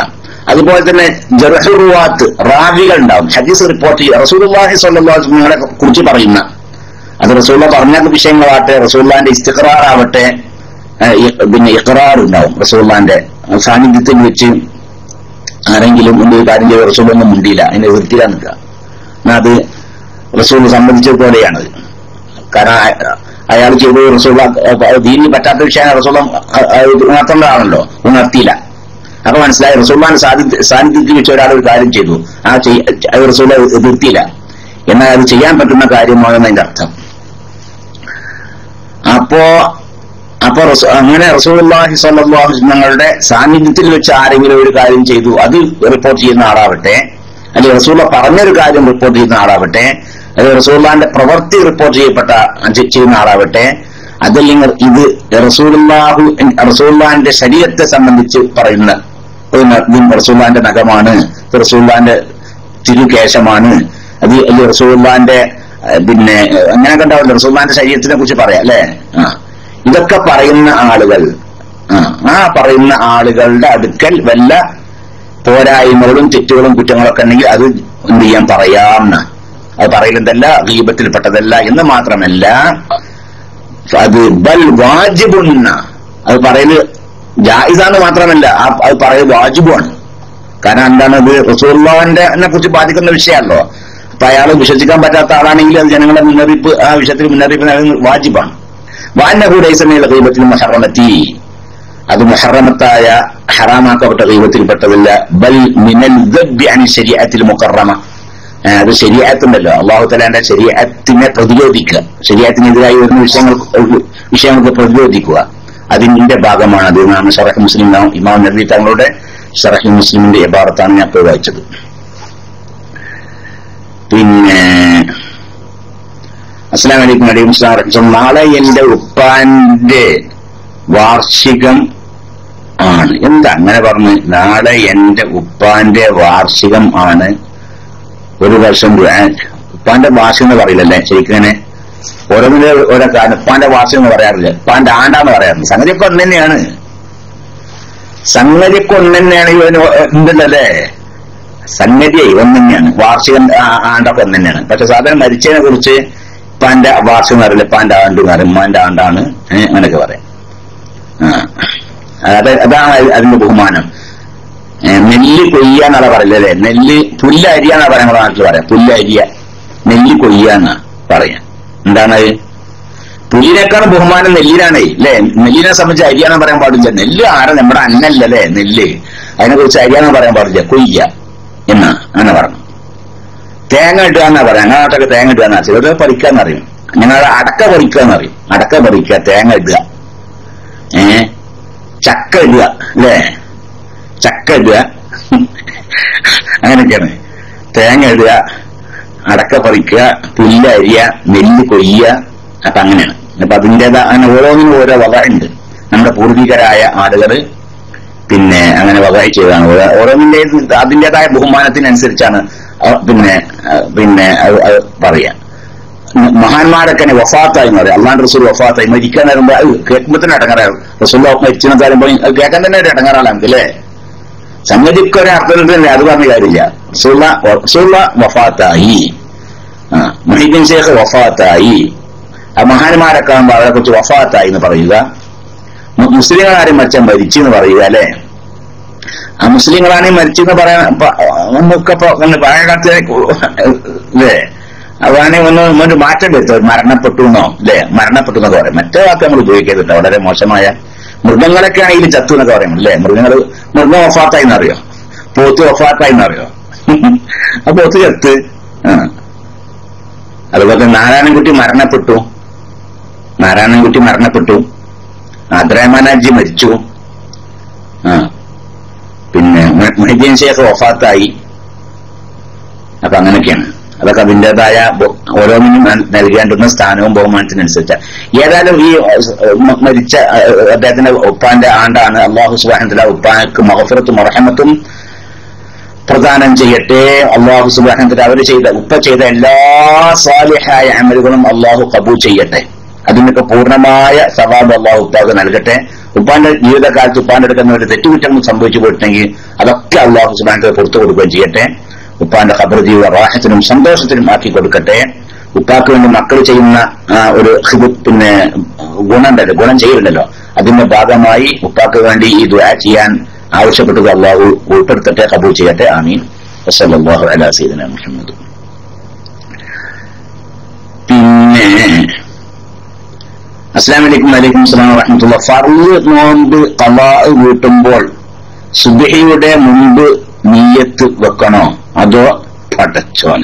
അതുപോലെ തന്നെ ജർഹുറുവാത്ത്, റാവികൾ ഉണ്ടാവും, ഹദീസ് റിപ്പോർട്ട് ചെയ്യുക, റസൂലുള്ളാഹി സ്വല്ലല്ലാഹു അലൈഹി വസല്ലമയെ കുറിച്ച് പറയുന്ന, അത് റസൂലുള്ളാഹി പറഞ്ഞ വിഷയങ്ങളാവട്ടെ, റസൂലുള്ളാഹിന്റെ ഇസ്തിഖ്റാർ ആവട്ടെ, പിന്നെ ഇഖ്റാർ ഉണ്ടാവും. റസൂലുള്ളാഹിന്റെ സാന്നിധ്യത്തിൽ വെച്ച് ആരെങ്കിലും ഒരു കാര്യം ചെയ്ത് റസൂലൊന്നും മുണ്ടിയില്ല, അതിന്റെ വൃത്തിയിലാ നിൽക്കുക, എന്നാൽ അത് റസൂൽ സംബന്ധിച്ചതുപോലെയാണത്. കാരണം അയാൾ ചെയ്ത് റസൂൽ ദീനിൽ പറ്റാത്ത വിഷയം റസൂൽ ഉണർത്തേണ്ടതാണല്ലോ, ഉണർത്തിയില്ല. അപ്പൊ മനസ്സിലായി റസൂലുള്ളാഹിന്റെ സാന്നിധ്യത്തിൽ വെച്ച് ഒരാൾ ഒരു കാര്യം ചെയ്തു, അത് റസൂൽ എതിർത്തിയില്ല, എന്നാൽ അത് ചെയ്യാൻ പറ്റുന്ന കാര്യമാണെന്നതിന്റെ അർത്ഥം. അപ്പോ അങ്ങനെ റസൂലുള്ളാഹി സ്വല്ലല്ലാഹു അലൈഹി വസല്ലം തങ്ങളുടെ സാന്നിധ്യത്തിൽ വെച്ച് ആരെങ്കിലും ഒരു കാര്യം ചെയ്തു, അത് റിപ്പോർട്ട് ചെയ്യുന്ന ആളാവട്ടെ, അല്ലെങ്കിൽ റസൂലുള്ളാഹി പറഞ്ഞൊരു കാര്യം റിപ്പോർട്ട് ചെയ്യുന്ന ആളാവട്ടെ, അല്ലെങ്കിൽ റസൂലുള്ളാഹിന്റെ പ്രവൃത്തി റിപ്പോർട്ട് ചെയ്യുന്ന ആളാവട്ടെ, അതല്ലെങ്കിൽ ഇത് റസൂലുള്ളാഹിന്റെ ശരീഅത്തെ സംബന്ധിച്ച് പറയുന്ന റസൂലുള്ളാഹിന്റെ നഖമാണ്, റസൂലുള്ളാഹിന്റെ തിരുകേശമാണ്, അത് അല്ലെങ്കിൽ റസൂലുള്ളാഹിന്റെ പിന്നെ അങ്ങനെയൊക്കെ ഉണ്ടാവില്ല, റസൂലുള്ളാഹിന്റെ ശരീഅത്തിനെ കുറിച്ച് പറയാം അല്ലെ. ഇതൊക്കെ പറയുന്ന ആളുകൾ, പറയുന്ന ആളുകളുടെ അടുക്കൽ വല്ല പോരായ്മകളും തെറ്റുകളും കുറ്റങ്ങളൊക്കെ ഉണ്ടെങ്കിൽ അത് എന്ത് ചെയ്യാൻ പറയാമെന്ന്, അത് പറയുന്നതല്ല, ഗീബത്തിൽപ്പെട്ടതല്ല എന്ന് മാത്രമല്ല, അത് ബൽ വാജിബുന്ന, അത് പറയുന്നത് ജായിസാന്ന് മാത്രമല്ല, അത് പറയുന്നത് വാജിബുമാണ്. കാരണം എന്താണ്, അത് റസൂലുള്ളാഹിനെ കുറിച്ച് ബാധിക്കുന്ന വിഷയമല്ലോ. അപ്പൊ അയാൾ വിശ്വസിക്കാൻ പറ്റാത്ത ആളാണെങ്കിൽ അത് ജനങ്ങളുടെ മുന്നറിയിപ്പ്, ആ വിഷയത്തിൽ മുന്നറിയിപ്പ് നൽകുന്നത് വാജിബാണ്. വാന്നഹു ലൈസ മിനൽ ഗീബത്തിൽ മുഹറമത്തി, അത് മുഹറമത്തായ ഹറാമാക്കപ്പെട്ട ഗീബത്തിൽപ്പെട്ടതല്ല. ബൽ മിനൽ ദബ്ബി അൻ ശരീഅത്തിൽ മുഖറമ, അത് ശരീഅത്തുണ്ടല്ലോ, അല്ലാഹു തആലയുടെ ശരീഅത്തിനെ പ്രതിരോധിക്കുക, ശരീഅത്തിനെതിരായി വരുന്ന വിഷയങ്ങൾക്ക് പ്രതിരോധിക്കുക, അതിന്റെ ഭാഗമാണ് അത്. നാം ശറഹ് മുസ്ലിം, ഇമാം നബവി തങ്ങളുടെ ശറഹ് മുസ്ലിമിന്റെ ഇബാറത്താണ് ഞാൻ ഇപ്പോൾ വായിച്ചത്. പിന്നെ അസ്സലാമു അലൈക്കും വലൈക്കും സലാം. നാളെ എന്റെ ഉപ്പാന്റെ വാർഷികം ആണ്. എന്താ അങ്ങനെ പറഞ്ഞു? നാളെ എന്റെ ഉപ്പാന്റെ വാർഷികം ആണ്. ഒരു വർഷം ഉപ്പാന്റെ വാർഷികം എന്ന് പറയില്ലല്ലേ ശരിക്കും, ഓരോന്നിന്റെ ഓരോ കാരണം. ഉപ്പാന്റെ വാർഷികം എന്ന് പറയാറില്ല, ഉപ്പാന്റെ ആണ്ടാന്ന് പറയാറുണ്ട്. സംഗതിയൊക്കെ ഒന്ന് തന്നെയാണ്, ഉണ്ടല്ലേ, സംഗതിയായി ഒന്ന് തന്നെയാണ്, വാർഷികം ആണ്ടൊക്കെ ഒന്ന് തന്നെയാണ്. പക്ഷെ സാധാരണ മരിച്ചതിനെ കുറിച്ച് ഉപ്പാന്റെ വാർഷികം അറിയില്ല, ഉപ്പാന്റെ ആണ്ട് എന്ന് പറയും, ഉമ്മാന്റെ ആണ്ടാണ്, അങ്ങനെയൊക്കെ പറയാം. അതാണ് അതിന്റെ ബഹുമാനം. നെല്ല് കൊയ്യാന്നാണ് പറയില്ലല്ലേ, നെല്ല് പുല്ല് അരിയാന്നാ പറയാം, നമ്മുടെ നാട്ടിൽ പറയാം, പുല്ല് അരിയ, നെല്ല് കൊയ്യാന്നാ പറയാം. എന്താണ് പുല്ലിനേക്കാളും ബഹുമാനം നെല്ലിനാണേ അല്ലെ. നെല്ലിനെ സംബന്ധിച്ച് അരിയാന്ന് പറയാൻ പാടില്ല, നെല്ല് നമ്മുടെ അന്നല്ലേ നെല്ല്, അതിനെ കുറിച്ച് അരിയാന്ന് പറയാൻ പാടില്ല, കൊയ്യ എന്നാ അങ്ങനെ പറഞ്ഞു. തേങ്ങ ഇടുക എന്നാ പറയാം. ഞങ്ങളുടെ നാട്ടൊക്കെ തേങ്ങ ഇടുക എന്നാ, ചിലത് പറിക്കാന്നറിയും. ഞങ്ങളുടെ അടക്ക പറിക്കാന്നറിയും. അടക്ക പറിക്കുക, തേങ്ങ ഇടുക, ചക്ക ഇടുക, അല്ലേ? ചക്ക ഇടുക, അങ്ങനെയൊക്കെയാണ്. തേങ്ങ ഇടുക, അടക്ക പറിക്കുക, പുല്ല് അരിയ, നെല്ല് കൊയ്യുക, അപ്പൊ അങ്ങനെയാണ്. അപ്പൊ അതിൻ്റെതാ അങ്ങനെ ഓരോന്നിനും ഓരോ വക ഉണ്ട്. നമ്മുടെ പൂർവികരായ ആളുകൾ പിന്നെ അങ്ങനെ വകയായി ചെയ്തതാണ്. ഓരോന്നിന്റെ അതിൻ്റെതായ ബഹുമാനത്തിനനുസരിച്ചാണ് പിന്നെ പിന്നെ പറയാ. മഹാന്മാരൊക്കെ വഫാത്തായി എന്ന് പറയാം. അള്ളാഹുവിന്റെ റസൂൽ വഫാത്തായി മരിക്കാൻ വരുമ്പോ അത് കേൾക്കുമ്പോ തന്നെ ഇടങ്ങാറാകും. റസൂൽ മരിച്ചെന്ന് പറയുമ്പോൾ അത് കേൾക്കാൻ തന്നെ ഒരു ഇടങ്ങാറാണ് നമുക്ക്, അല്ലേ? സംഗതിക്ക് ഒരു അർത്ഥത്തിൽ തന്നെ അത് പറഞ്ഞ കാര്യമില്ല. റസൂൽ വഫാത്തായി, മുഹീദ്ദീൻ ശൈഖ് വഫാത്തായി. ആ മഹാന്മാരൊക്കെ ആകുമ്പോൾ അവരെ കുറിച്ച് വഫാത്തായി എന്ന് പറയുക. മുസ്ലിങ്ങളാരും മരിച്ച മരിച്ചു എന്ന് പറയുക, അല്ലെ? ആ മുസ്ലിങ്ങളാണ് മരിച്ചെന്ന് പറയാൻ നമുക്കെ പഴയ കാലത്തിലേക്ക്, അല്ലേ? അതാണ് ഒന്ന് മാറ്റം വരുത്തും. മരണപ്പെട്ടു എന്നോ, അല്ലെ? മരണപ്പെട്ടു എന്നൊക്കെ പറയാം. മറ്റേ വാക്ക് നമ്മൾ ഉപയോഗിക്കരുത്, വളരെ മോശമായ. മൃഗങ്ങളൊക്കെ ആണെങ്കിലും ചത്തു എന്നൊക്കെ പറയും, അല്ലെ? മൃഗം വഫാത്തായി എന്നറിയോ? പോത്ത് വഫാത്തായി എന്നറിയോ? ആ പോത്ത് ചത്ത്. അതുപോലെ നാരായണൻകുട്ടി മരണപ്പെട്ടു, നാരായണൻകുട്ടി മരണപ്പെട്ടു. അബ്ദുറഹ്മാനാജി മരിച്ചു. പിന്നെ മുഹീദ്ദീൻ ശൈഖ് വഫാത്തായി. അപ്പൊ അങ്ങനെയൊക്കെയാണ്. അതൊക്കെ അതിൻ്റെതായ ഓരോന്നിനും നൽകേണ്ടുന്ന സ്ഥാനവും ബഹുമാനത്തിനനുസരിച്ചാണ്. ഏതായാലും ഈ മരിച്ച അദ്ദേഹത്തിന്റെ ഉപ്പാന്റെ ആണ്ടാണ്. അല്ലാഹു സുബ്ഹാനഹു വ തആല ഉപ്പാക്ക് മഗ്ഫിറത്തും റഹ്മത്തും പ്രദാനം ചെയ്യട്ടെ. അല്ലാഹു സുബ്ഹാനഹു വ തആല അവർ ഉപ്പ ചെയ്ത എല്ലാ സാലിഹായ അമലുകളും അല്ലാഹു ഖബൂൽ ചെയ്യട്ടെ. അതിനൊക്കെ പൂർണ്ണമായ സവാബ് അല്ലാഹു ഉപ്പാക്ക് നൽകട്ടെ. ഉപ്പാന്റെ ജീവിതകാലത്ത് ഉപ്പാന്റെ അടുക്കുന്ന ഒരു തെറ്റുകുറ്റങ്ങൾ സംഭവിച്ചു പോയിട്ടുണ്ടെങ്കിൽ അതൊക്കെ അല്ലാഹു സുബ്ഹാനഹു വ തആല പുറത്തു കൊടുക്കുകയും ചെയ്യട്ടെ. ഉപ്പാന്റെ ഖബർ ജീവിത റാഹത്തിനും സന്തോഷത്തിനും ആക്കി കൊടുക്കട്ടെ. ഉപ്പാക്ക് വേണ്ടി മക്കൾ ചെയ്യുന്ന ഒരു പിന്നെ ഗുണം ചെയ്യലുണ്ടല്ലോ, അതിന്റെ ഭാഗമായി ഉപ്പാക്ക് വേണ്ടി ഈ ദുആ ചെയ്യാൻ ആവശ്യപ്പെട്ടത് അല്ലാഹു ഉൾപ്പെടുത്തട്ടെ, ഖബൂൽ ചെയ്യട്ടെ. ആമീൻ. വസല്ലല്ലാഹു അലാ സയ്യിദിനാ മുഹമ്മദ്. പിന്നെ അസ്സലാമു അലൈക്കും. വലൈക്കും അസ്സലാം വറഹ്മത്തുള്ളാഹി. ഫർള് നോമ്പ് ഖളാ വീട്ടുമ്പോൾ സുബ്ഹിയുടെ മുൻപ് നിയ്യത്ത് വെക്കണോ അതോ പടച്ചോൻ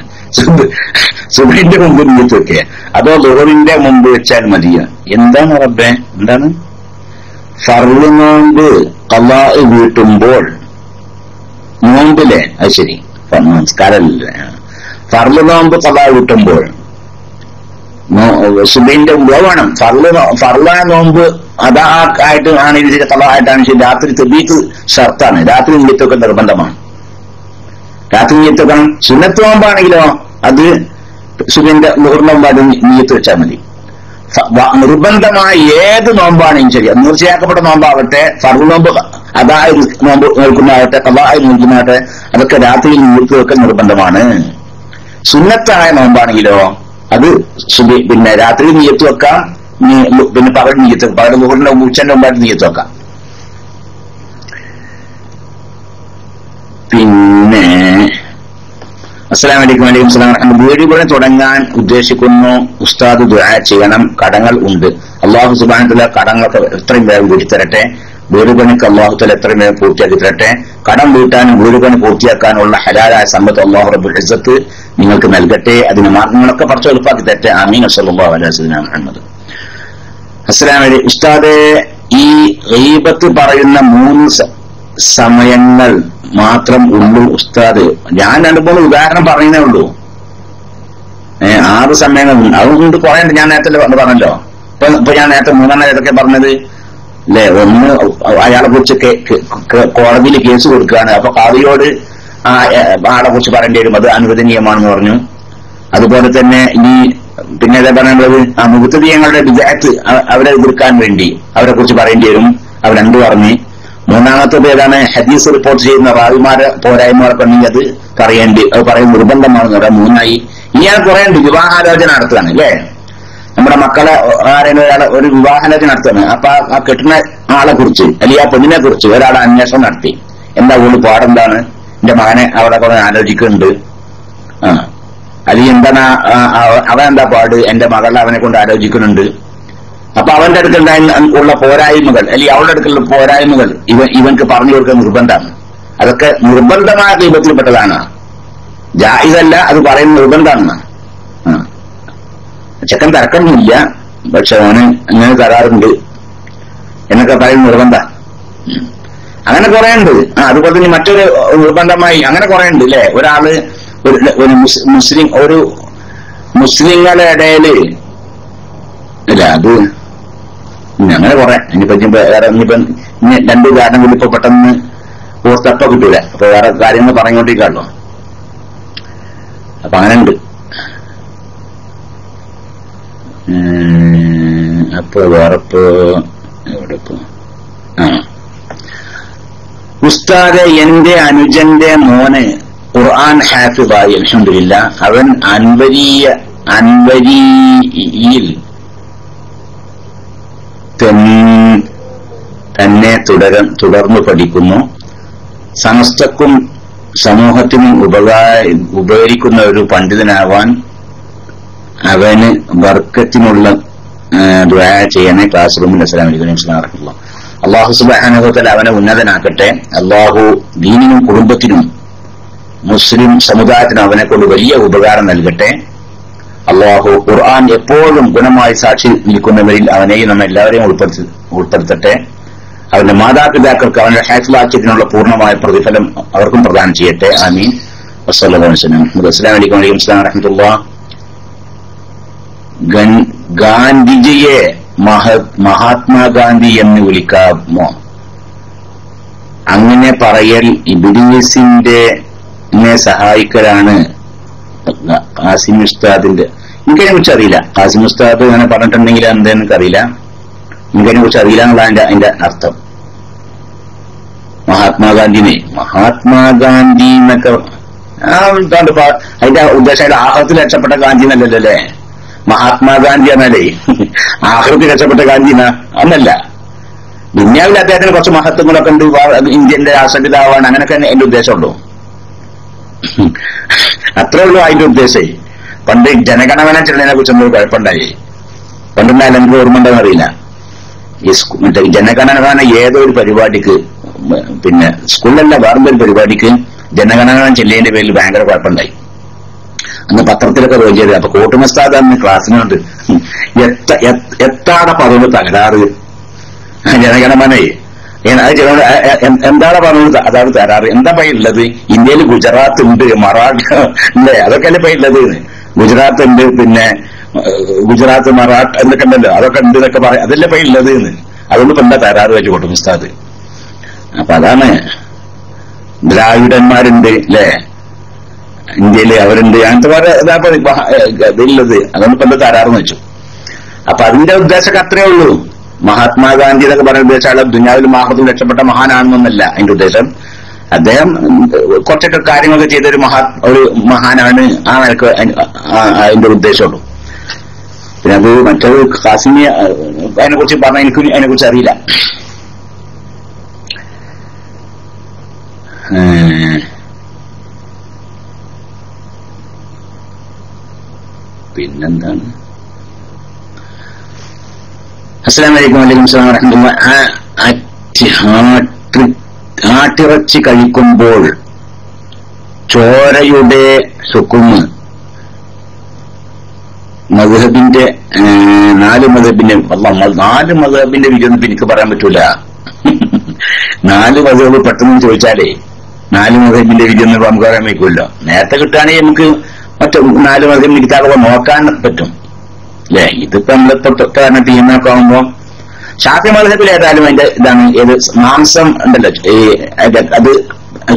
സുബ്ഹിന്റെ മുമ്പ് നിയ്യത്ത് വെക്കുക, അതോ ളുഹറിന്റെ മുമ്പ് വെച്ചാൽ മതിയോ? എന്താണ് റബ്ബേ, എന്താണ്? ഫർള് നോമ്പ് ഖളാ വീട്ടുമ്പോൾ, നോമ്പിലെ അത് ശരി, നമസ്കാരല്ലേ. ഫർള് നോമ്പ് ഖളാ വീട്ടുമ്പോൾ സുബൈന്റെ മുമ്പ് വേണം. ഫർളായ നോമ്പ് അതാ ആയിട്ട് ആണെങ്കിൽ ഖളായിട്ടാണ് ശരി. രാത്രി തബീത്ത് ഷർത്താണ്. രാത്രി നിയ്യത്തൊക്കെ നിർബന്ധമാണ്. രാത്രി നിയ്യത്ത് വെക്കണം. സുന്നത്ത് നോമ്പാണെങ്കിലോ അത് സുബൈന്റെ ളുഹറിന്റെ മുമ്പായിട്ട് നിയ്യത്ത് വെച്ചാൽ മതി. നിർബന്ധമായ ഏത് നോമ്പാണെങ്കിലും ശരി, തീർച്ചയാക്കപ്പെട്ട നോമ്പാവട്ടെ, ഫർള് നോമ്പ് അതായത് നോമ്പ് നോക്കുന്നതാവട്ടെ, ഖളായി നോക്കുന്നതാവട്ടെ, അതൊക്കെ രാത്രിയിൽ നിയ്യത്ത് വെക്കൽ നിർബന്ധമാണ്. സുന്നത്തായ നോമ്പാണെങ്കിലോ അത് പിന്നെ രാത്രി നിയ്യത്ത് വെക്കാം, പിന്നെ പകൽ നിയ്യത്ത് വെക്കാം. പകൽ ളുഹറിന്റെ ഉച്ചന്റെ മുമ്പായിട്ട് നിയ്യത്ത് വെക്കാം. പിന്നെ അസ്സലാമു അലൈക്കും. വലൈക്കും അസ്സലാം. വീട് പണി തുടങ്ങാൻ ഉദ്ദേശിക്കുന്നു, ഉസ്താദ് ദുആ ചെയ്യണം. കടങ്ങൾ ഉണ്ട്. അല്ലാഹു സുബ്ഹാനഹു വ തആല കടങ്ങളൊക്കെ എത്രയും വേഗം വീട്ടി തരട്ടെ. വീട് പണിക്ക് അല്ലാഹു തആല എത്രയും വേഗം പൂർത്തിയാക്കി തരട്ടെ. കടം വീട്ടാനും വീട് പണി പൂർത്തിയാക്കാനുള്ള ഹലാലായ സമ്പത്ത് അല്ലാഹു റബ്ബുൽ ഇസ്സത്ത് നിങ്ങൾക്ക് നൽകട്ടെ. അതിന് മാർഗങ്ങളൊക്കെ കുറച്ച് എളുപ്പമാക്കി തരട്ടെ. ആമീൻ. സല്ലല്ലാഹു അലൈഹി വസല്ലം മുഹമ്മദ്. അസ്സലാമു അലൈക്കും. ഉസ്താദേ, ഈ ഗീബത്ത് പറയുന്ന 3 സമയങ്ങൾ മാത്രം ഉള്ളൂ ഉസ്താദ്? ഞാൻ 2-3 ഉദാഹരണം പറയുന്നേ ഉള്ളൂ. 6 സമയങ്ങൾ അതുകൊണ്ട് കുറെ ഉണ്ട്. ഞാൻ നേരത്തെ പറഞ്ഞല്ലോ. ഇപ്പൊ ഞാൻ നേരത്തെ 3 ഏതൊക്കെ പറഞ്ഞത് അല്ലേ? ഒന്ന്, അയാളെ കുറിച്ച് കോടതിയിൽ കേസ് കൊടുക്കുകയാണ്. അപ്പൊ ഖാദിയോട് ആളെ കുറിച്ച് പറയേണ്ടി വരും, അത് അനുവദനീയമാണെന്ന് പറഞ്ഞു. അതുപോലെ തന്നെ ഇനി പിന്നെ ഏതാ പറയുന്നത്, മുബ്തദിയങ്ങളുടെ ബിദ്അത്ത് അവരെ എതിർക്കാൻ വേണ്ടി അവരെ കുറിച്ച് പറയേണ്ടി വരും. അവർ 2 പറഞ്ഞു. 3-ാമത്തത് ഏതാണ്? ഹദീസ് റിപ്പോർട്ട് ചെയ്യുന്ന റാവിമാരെ പോരായ്മകളൊക്കെ ഉണ്ടെങ്കിൽ അത് പറയുന്നത് നിർബന്ധമാണെന്ന് പറയാം. 3ആയി. ഇയാൾ കുറെ ഉണ്ട്. വിവാഹാലോചന നടത്തുകയാണ്, അല്ലേ? നമ്മുടെ മക്കളെ ആരെങ്കിലും ഒരു വിവാഹാലോചന നടത്തുകയാണ്. അപ്പൊ ആ കെട്ടുന്ന ആളെ കുറിച്ച് അല്ലെങ്കിൽ ആ പെണ്ണിനെ കുറിച്ച് ഒരാളെ അന്വേഷണം നടത്തി. എന്താ വീട് പാടെന്താണ്, എന്റെ മകനെ അവിടെ കുറെ ആലോചിക്കുന്നുണ്ട്, അല്ലെങ്കിൽ എന്താണ് അവൻ എന്താ പാട്, എന്റെ മകളെ അവനെ കൊണ്ട് ആലോചിക്കുന്നുണ്ട്. അപ്പൊ അവന്റെ അടുക്കൽ ഉള്ള പോരായ്മകൾ അല്ലെങ്കിൽ അവളുടെ അടുക്കലുള്ള പോരായ്മകൾ ഇവൻക്ക് പറഞ്ഞു കൊടുക്കുന്ന നിർബന്ധമാണ്. അതൊക്കെ നിർബന്ധമായ ദൈവത്തിൽപ്പെട്ടതാണ്. ജായിസല്ല, അത് പറയുന്ന നിർബന്ധമാണെന്ന്. ചെക്കൻ തരക്കൊന്നുമില്ല, പക്ഷെ അവന് അങ്ങനെ തരാറുണ്ട് എന്നൊക്കെ പറയുന്ന നിർബന്ധ. അങ്ങനെ കുറെ ഉണ്ട്. അതുപോലെ തന്നെ മറ്റൊരു നിർബന്ധമായി അങ്ങനെ കുറെ ഉണ്ട് അല്ലെ. ഒരാള് ഒരു മുസ്ലിങ്ങളുടെ ഇടയില് ഇല്ല, അത് അങ്ങനെ കുറെ. ഇനിയിപ്പം രണ്ടു കാരണം കൂടി ഇപ്പൊ പെട്ടെന്ന് ഓർത്തപ്പ കിട്ടൂല. അപ്പൊ വേറെ കാര്യങ്ങൾ പറഞ്ഞുകൊണ്ടിരിക്കാണല്ലോ. അപ്പൊ അങ്ങനെ ഉണ്ട്. അപ്പൊ വേറെപ്പോ എവിടെ ഇപ്പോ ഉസ്താദെ, എന്റെ അനുജന്റെ മോന് ഖുർആൻ ഹാഫിദായി അൽഹംദുലില്ലാഹ്. അവൻ അൻവരിയിൽ തന്നെ തുടർന്ന് പഠിക്കുന്നു. സമസ്തക്കും സമൂഹത്തിനും ഉപകരിക്കുന്ന ഒരു പണ്ഡിതനാവാൻ അവന് ബർക്കത്തിനുള്ള ദുആ ചെയ്യണേ. ക്ലാസ് റൂമിൽ അസ്സലാമു അലൈക്കും വറഹ്മത്തുള്ളാഹി. അല്ലാഹു സുബ്ഹാനഹു വ തആല അവനെ ഉന്നതനാക്കട്ടെ. അല്ലാഹു ദീനിനും കുടുംബത്തിനും മുസ്ലിം സമുദായത്തിനും അവനെ കൊണ്ട് വലിയ ഉപകാരം നൽകട്ടെ. അല്ലാഹു ഖുർആൻ എപ്പോഴും ഗുണമായി സാക്ഷി നിൽക്കുന്നവരിൽ അവനെയും നമ്മെ എല്ലാവരെയും ഉൾപ്പെടുത്തട്ടെ. അവന്റെ മാതാപിതാക്കൾക്ക് അവന്റെ ഹാഫിളാക്കിയതിനുള്ള പൂർണ്ണമായ പ്രതിഫലം അവർക്കും പ്രദാനം ചെയ്യട്ടെ. ആമീൻ. വസ്സലാമു അലൈക്കും വറഹ്മത്തുള്ളാഹി. ഗാന്ധിജിയെ മഹാത്മാഗാന്ധി എന്ന് വിളിക്കാമോ? അങ്ങനെ പറയൽ ഇബ്ലീസിന്റെ സഹായിക്കലാണ് ഖാസിം ഉസ്താദിന്റെ. എനിക്കതിനെ കുറിച്ച് അറിയില്ല. ഖാസിം ഉസ്താദ് അങ്ങനെ പറഞ്ഞിട്ടുണ്ടെങ്കിൽ എന്താണെന്ന് എനിക്കറിയില്ല. എനിക്കതിനെ കുറിച്ച് അറിയില്ല എന്നുള്ള അതിന്റെ അർത്ഥം. മഹാത്മാഗാന്ധി എന്നൊക്കെ അതിന്റെ ഉദ്ദേശം ആഹ്റത്തിൽ രക്ഷപ്പെട്ട ഗാന്ധി എന്നല്ലല്ലോ അല്ലേ? മഹാത്മാഗാന്ധി എന്നല്ലേ ആഹ്റത്തിൽ രക്ഷപ്പെട്ട ഗാന്ധി എന്നല്ല. ദുനിയാവിൽ അദ്ദേഹത്തിന് കുറച്ച് മഹത്വങ്ങളൊക്കെ ഉണ്ട്. ഇന്ത്യന്റെ രാഷ്ട്രപിതാവാണ്, അങ്ങനെയൊക്കെ എന്റെ ഉദ്ദേശമുള്ളൂ. അത്രേ ഉള്ളൂ അതിന്റെ ഉദ്ദേശം. പണ്ട് ജനഗണമന ചെല്ലിനെ കുറിച്ചൊന്നും കുഴപ്പമുണ്ടായി. പണ്ടുണ്ടായാലും എനിക്ക് ഓർമ്മ ഉണ്ടെന്ന് അറിയില്ല. ഈ മറ്റേ ജനഗണന ഏതോ ഒരു പരിപാടിക്ക്, പിന്നെ സ്കൂളിലല്ല വേറൊരു പരിപാടിക്ക് ജനഗണന ചെല്ലിയതിന്റെ പേരിൽ ഭയങ്കര കുഴപ്പമുണ്ടായി. അന്ന് പത്രത്തിലൊക്കെ ചോദിച്ചത്. അപ്പൊ കോട്ടുമസ്താദ് അന്ന് ക്ലാസ്സിനുണ്ട്. എത്താണ് പദവ് തകരാറ് ജനഗണമനയെ എന്താണ് പറഞ്ഞത്? അതാണ് തരാറ്. എന്താ ഉള്ളത്? ഇന്ത്യയിൽ ഗുജറാത്ത് ഉണ്ട്, മറാഠ അല്ലേ, അതൊക്കെ അല്ലേ ഉള്ളത്. ഗുജറാത്ത് ഉണ്ട്, പിന്നെ ഗുജറാത്ത് മറാഠ എന്നൊക്കെ ഉണ്ടല്ലോ, അതൊക്കെ ഉണ്ട് എന്നൊക്കെ പറയാം. അതല്ലേ ഉള്ളത് എന്ന്. അതുകൊണ്ട് ഇപ്പൊ എന്താ തരാറ് വെച്ച് കോട്ടുമസ്താദ്. അപ്പൊ അതാണ് ദ്രാവിഡന്മാരുണ്ട് അല്ലേ ഇന്ത്യയില്, അവരുണ്ട്, അങ്ങനത്തെ വേറെ ഇതില്ലത്. അതുകൊണ്ട് ഇപ്പൊ എന്താ തരാറെന്ന് വെച്ചു. അപ്പൊ അതിന്റെ ഉദ്ദേശമൊക്കെ അത്രേ ഉള്ളൂ. മഹാത്മാഗാന്ധി എന്നൊക്കെ പറയുന്ന ഉദ്ദേശം ദുനിയാവിൽ മാഹത്തിൽ രക്ഷപ്പെട്ട മഹാനാണെന്നല്ല അതിന്റെ ഉദ്ദേശം. അദ്ദേഹം കുറച്ചൊക്കെ കാര്യങ്ങളൊക്കെ ചെയ്തൊരു ഒരു മഹാനാണ്. ആ നിലക്ക് അതിന്റെ ഉദ്ദേശമുള്ളൂ. പിന്നെ അത് മറ്റൊരു ഖാസിമി അതിനെ കുറിച്ച് പറഞ്ഞാൽ എനിക്ക് അതിനെ കുറിച്ച് അറിയില്ല. പിന്നെന്താണ്? അസ്സലാമു അലൈക്കും വറഹ്മത്തുള്ളാഹി. ആട്ടിറച്ചി കഴിക്കുമ്പോൾ ചോരയുടെ ഹുക്മ് മദ്ഹബിന്റെ 4 മദ്ഹബിന്റെ വിജയൊന്നും എനിക്ക് പറയാൻ പറ്റൂല. 4 മദ്ഹബ് പെട്ടെന്ന് ചോദിച്ചാലേ 4 മദ്ഹബിന്റെ വിജയൊന്നും നമുക്ക് പറയാൻ വയ്ക്കുമല്ലോ. നേരത്തെ കിട്ടുകയാണെങ്കിൽ നമുക്ക് മറ്റു 4 മദ്ഹബിന്റെ കിതാബൊക്കെ നോക്കാൻ പറ്റും അല്ലേ? ഇതിപ്പോ നമ്മളിപ്പോ തൊട്ടുകാരനെ ടീമൊക്കെ ആകുമ്പോ ഷാഫി മദ്ഹബിൽ ഏതായാലും അതിന്റെ ഇതാണ്, ഏത് മാംസം ഉണ്ടല്ലോ അത്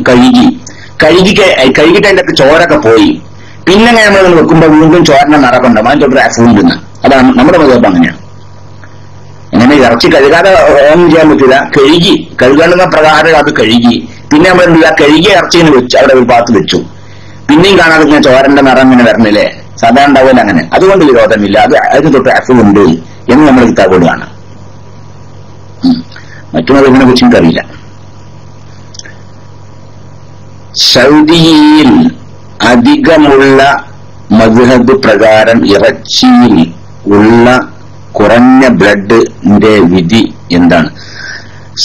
കഴുകിയിട്ട് അതിന്റെ ചോരൊക്കെ പോയി പിന്നെ നമ്മൾ വെക്കുമ്പോ വീണ്ടും ചോരനെ നടക്കണ്ടാവും. അതിന്റെ ഒരു അഫുണ്ടെന്ന്. അതാണ് നമ്മുടെ മദ്ഹബ്. അങ്ങനെയാണ്. എങ്ങനെ ഇറച്ചി കഴുകാതെ ഒന്നും ചെയ്യാൻ പറ്റൂല. കഴുകേണ്ടുന്ന പ്രകാരം അത് കഴുകി പിന്നെ നമ്മൾ എന്തില്ല, കഴുകിയ ഇറച്ചിനെ വെച്ച് അവിടെ ഒരു ഭാഗത്ത് വെച്ചു. പിന്നെയും കാണാതെ ഇങ്ങനെ ചോരന്റെ നിറം ഇങ്ങനെ വരണില്ലേ, സാധാരണ ഉണ്ടാവില്ല. അങ്ങനെ അതുകൊണ്ട് വിരോധമില്ല. അതിന് തൊട്ട് അഫുണ്ട് എന്ന് നമ്മൾ കിതാബോട് കാണാം. മറ്റു മതത്തിനെ കുറിച്ച് എനിക്കറിയില്ല. സൗദിയിൽ അധികമുള്ള മദ്ഹബ് പ്രകാരം ഇറച്ചിയിൽ ഉള്ള കുറഞ്ഞ ബ്ലഡിന്റെ വിധി എന്താണ്?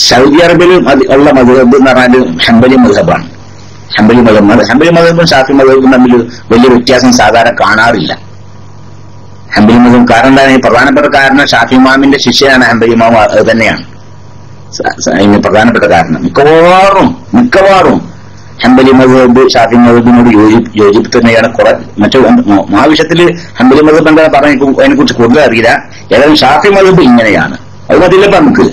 സൗദി അറേബ്യയിൽ ഉള്ള മദ്ഹബ് എന്ന് പറഞ്ഞാൽ ഹംബലി മദ്ഹബാണ്. ഹംബലി മദ്ഹബും ഷാഫി മദ്ഹബും തമ്മിൽ വലിയ വ്യത്യാസം സാധാരണ കാണാറില്ല. ഹംബലി മദ്ഹബ് കാരണം എന്താണ്? പ്രധാനപ്പെട്ട കാരണം ഷാഫി ഇമാമിന്റെ ശിഷ്യനാണ് ഹംബലി ഇമാം. അത് തന്നെയാണ് അതിന് പ്രധാനപ്പെട്ട കാരണം. മിക്കവാറും ഹംബലി മദ്ഹബ് ഷാഫി മദ്ഹബിനോട് യോജിപ്പ് തന്നെയാണ്. മറ്റു ആ വിഷയത്തില് ഹംബലി മദ്ഹബ് എന്താ പറഞ്ഞ അതിനെ കുറിച്ച് കൂടുതൽ അറിയില്ല. ഏതായാലും ഷാഫി മദ്ഹബ് ഇങ്ങനെയാണ്. അത് മതിയില്ലപ്പോ നമുക്ക്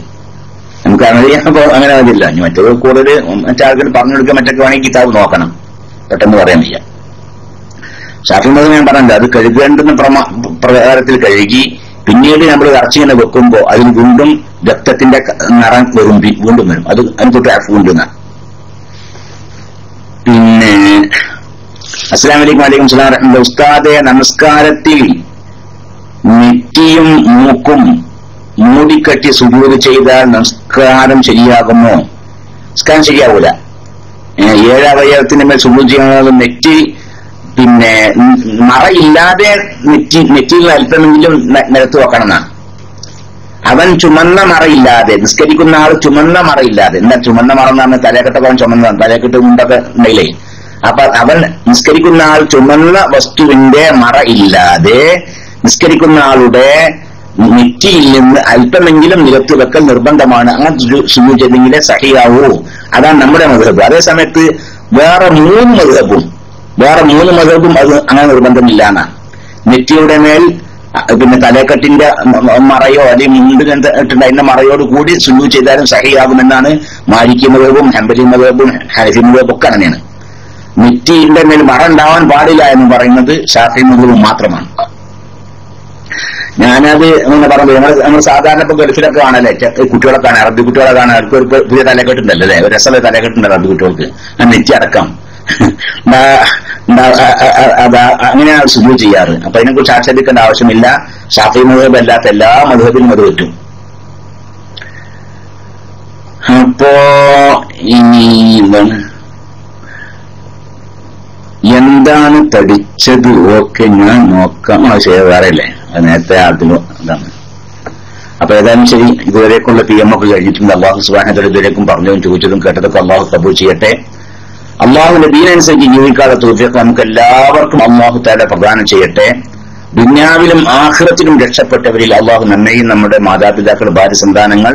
അങ്ങനെ മതിയില്ല. ഇനി മറ്റത് കൂടുതൽ മറ്റാൾക്കാർ പറഞ്ഞു കൊടുക്കാൻ മറ്റൊക്കെ വേണമെങ്കിൽ കിതാബ് നോക്കണം, പെട്ടെന്ന് പറയാൻ വയ്യ. ഷാഫി മദ്ഹബ് ഞാൻ പറഞ്ഞില്ല, അത് കഴുകേണ്ടുന്ന പ്രകാരത്തിൽ കഴുകി പിന്നീട് നമ്മൾ ഇറച്ചിങ്ങനെ വെക്കുമ്പോ അതിൽ വീണ്ടും രക്തത്തിന്റെ നിറം വീണ്ടും വരും. അത് തൊട്ട് വീണ്ടുന്ന. പിന്നെ അസ്സലാമു അലൈക്കും. വലൈക്കും സലാം വറഹ്മത്തുള്ളാഹി. ഉസ്താദെ, നമസ്കാരത്തിൽ നെറ്റിയും മൂക്കും മൂടിക്കെട്ടി സുജൂദ് ചെയ്താൽ നമസ്കാരം ശരിയാകുമോ? നമസ്കാരം ശരിയാവൂല. 7 അവയവത്തിന്റെ മേൽ സുജൂദ് ചെയ്യണമെന്ന് നെറ്റി പിന്നെ മറയില്ലാതെ നെറ്റിയിൽ അല്പമെങ്കിലും നിരത്ത് വെക്കണം എന്നാണ്. അവൻ ചുമന്ന മറയില്ലാതെ നിസ്കരിക്കുന്ന ആൾ ചുമന്ന മറയില്ലാതെ. എന്താ ചുമന്ന മറ എന്ന് പറഞ്ഞാൽ തലക്കെട്ടൊക്കെ അവൻ ചുമന്നതാണ്, തലക്കെട്ട് മുണ്ടൊക്കെ ഉണ്ടെങ്കിലേ. അപ്പൊ അവൻ നിസ്കരിക്കുന്ന ആൾ ചുമന്ന വസ്തുവിന്റെ മറ ഇല്ലാതെ നിസ്കരിക്കുന്ന ആളുടെ നെറ്റിയിൽ നിന്ന് അല്പമെങ്കിലും നിരത്തി വെക്കൽ നിർബന്ധമാണ്. അങ്ങനെ സുജൂദ് ചെയ്തെങ്കിലേ സഹിയാവൂ. അതാണ് നമ്മുടെ മദ്ഹബ്. അതേ സമയത്ത് വേറെ മൂന്ന് മദ്ഹബും അത് അങ്ങനെ നിർബന്ധമില്ല എന്നാണ്. നെറ്റിയുടെ മേൽ പിന്നെ തലക്കെട്ടിന്റെ മറയോ അല്ലെങ്കിൽ മുണ്ട് ഇട്ടുണ്ട് അതിന്റെ മറയോട് കൂടി സുജൂദ് ചെയ്താലും സഹിയാകുമെന്നാണ് മാലിക്കി മദ്ഹബും ഹംബലി മദ്ഹബും ഹനഫി മദ്ഹബും ഒക്കെ അങ്ങനെയാണ്. നെറ്റിയുടെ മേൽ മറ ഉണ്ടാവാൻ പാടില്ല എന്ന് പറയുന്നത് ഷാഫി മദ്ഹബും മാത്രമാണ്. ഞാനത് അങ്ങനെ പറഞ്ഞു. നമ്മൾ സാധാരണ ഇപ്പൊ ഗൾഫിലൊക്കെ കാണല്ലേ, കുട്ടികളെ കാണാൻ, അറബി കുട്ടികളെ കാണാൻ, അവർക്ക് ഒരു പുതിയ തലക്കെട്ടുണ്ടല്ലോ അല്ലെ, ഒരു രസമുള്ള തലക്കെട്ടുണ്ടല്ലോ അറബി കുട്ടികൾക്ക്. നെറ്റി അടക്കം അങ്ങനെയാണ് സുജൂദ് ചെയ്യാറ്. അപ്പൊ അതിനെക്കുറിച്ച് ആക്ഷേപിക്കേണ്ട ആവശ്യമില്ല. ഷാഫി മദ്ഹബ് അല്ലാത്ത എല്ലാ മദ്ഹബിലും അത് പറ്റും. അപ്പോ ഇനി എന്താണ് തടിച്ചത്? ഓക്കെ, ഞാൻ നോക്കാം. വേറെ അല്ലേ, അത് നേരത്തെ അതിലും ഇതാണ്. അപ്പൊ ഏതായാലും ശരി, ഇതുവരേക്കുള്ള PM ഒക്കെ കഴിഞ്ഞിട്ടുണ്ട്. അള്ളാഹു സുബ്ഹാനഹു വ തആല ഇതുവരേക്കും പറഞ്ഞതും ചോദിച്ചതും കേട്ടതൊക്കെ അള്ളാഹു കബൂൽ ചെയ്യട്ടെ. അള്ളാഹുവിന്റെ ദീനനുസരിച്ച് ജീവിക്കാനുള്ള തൗഫീഖ് നമുക്ക് എല്ലാവർക്കും അള്ളാഹു തആല പ്രദാനം ചെയ്യട്ടെ. ദുനിയാവിലും ആഖിറത്തിലും രക്ഷപ്പെട്ടവരിൽ അള്ളാഹു നമ്മയും നമ്മുടെ മാതാപിതാക്കൾ, ഭാര്യ സന്താനങ്ങൾ,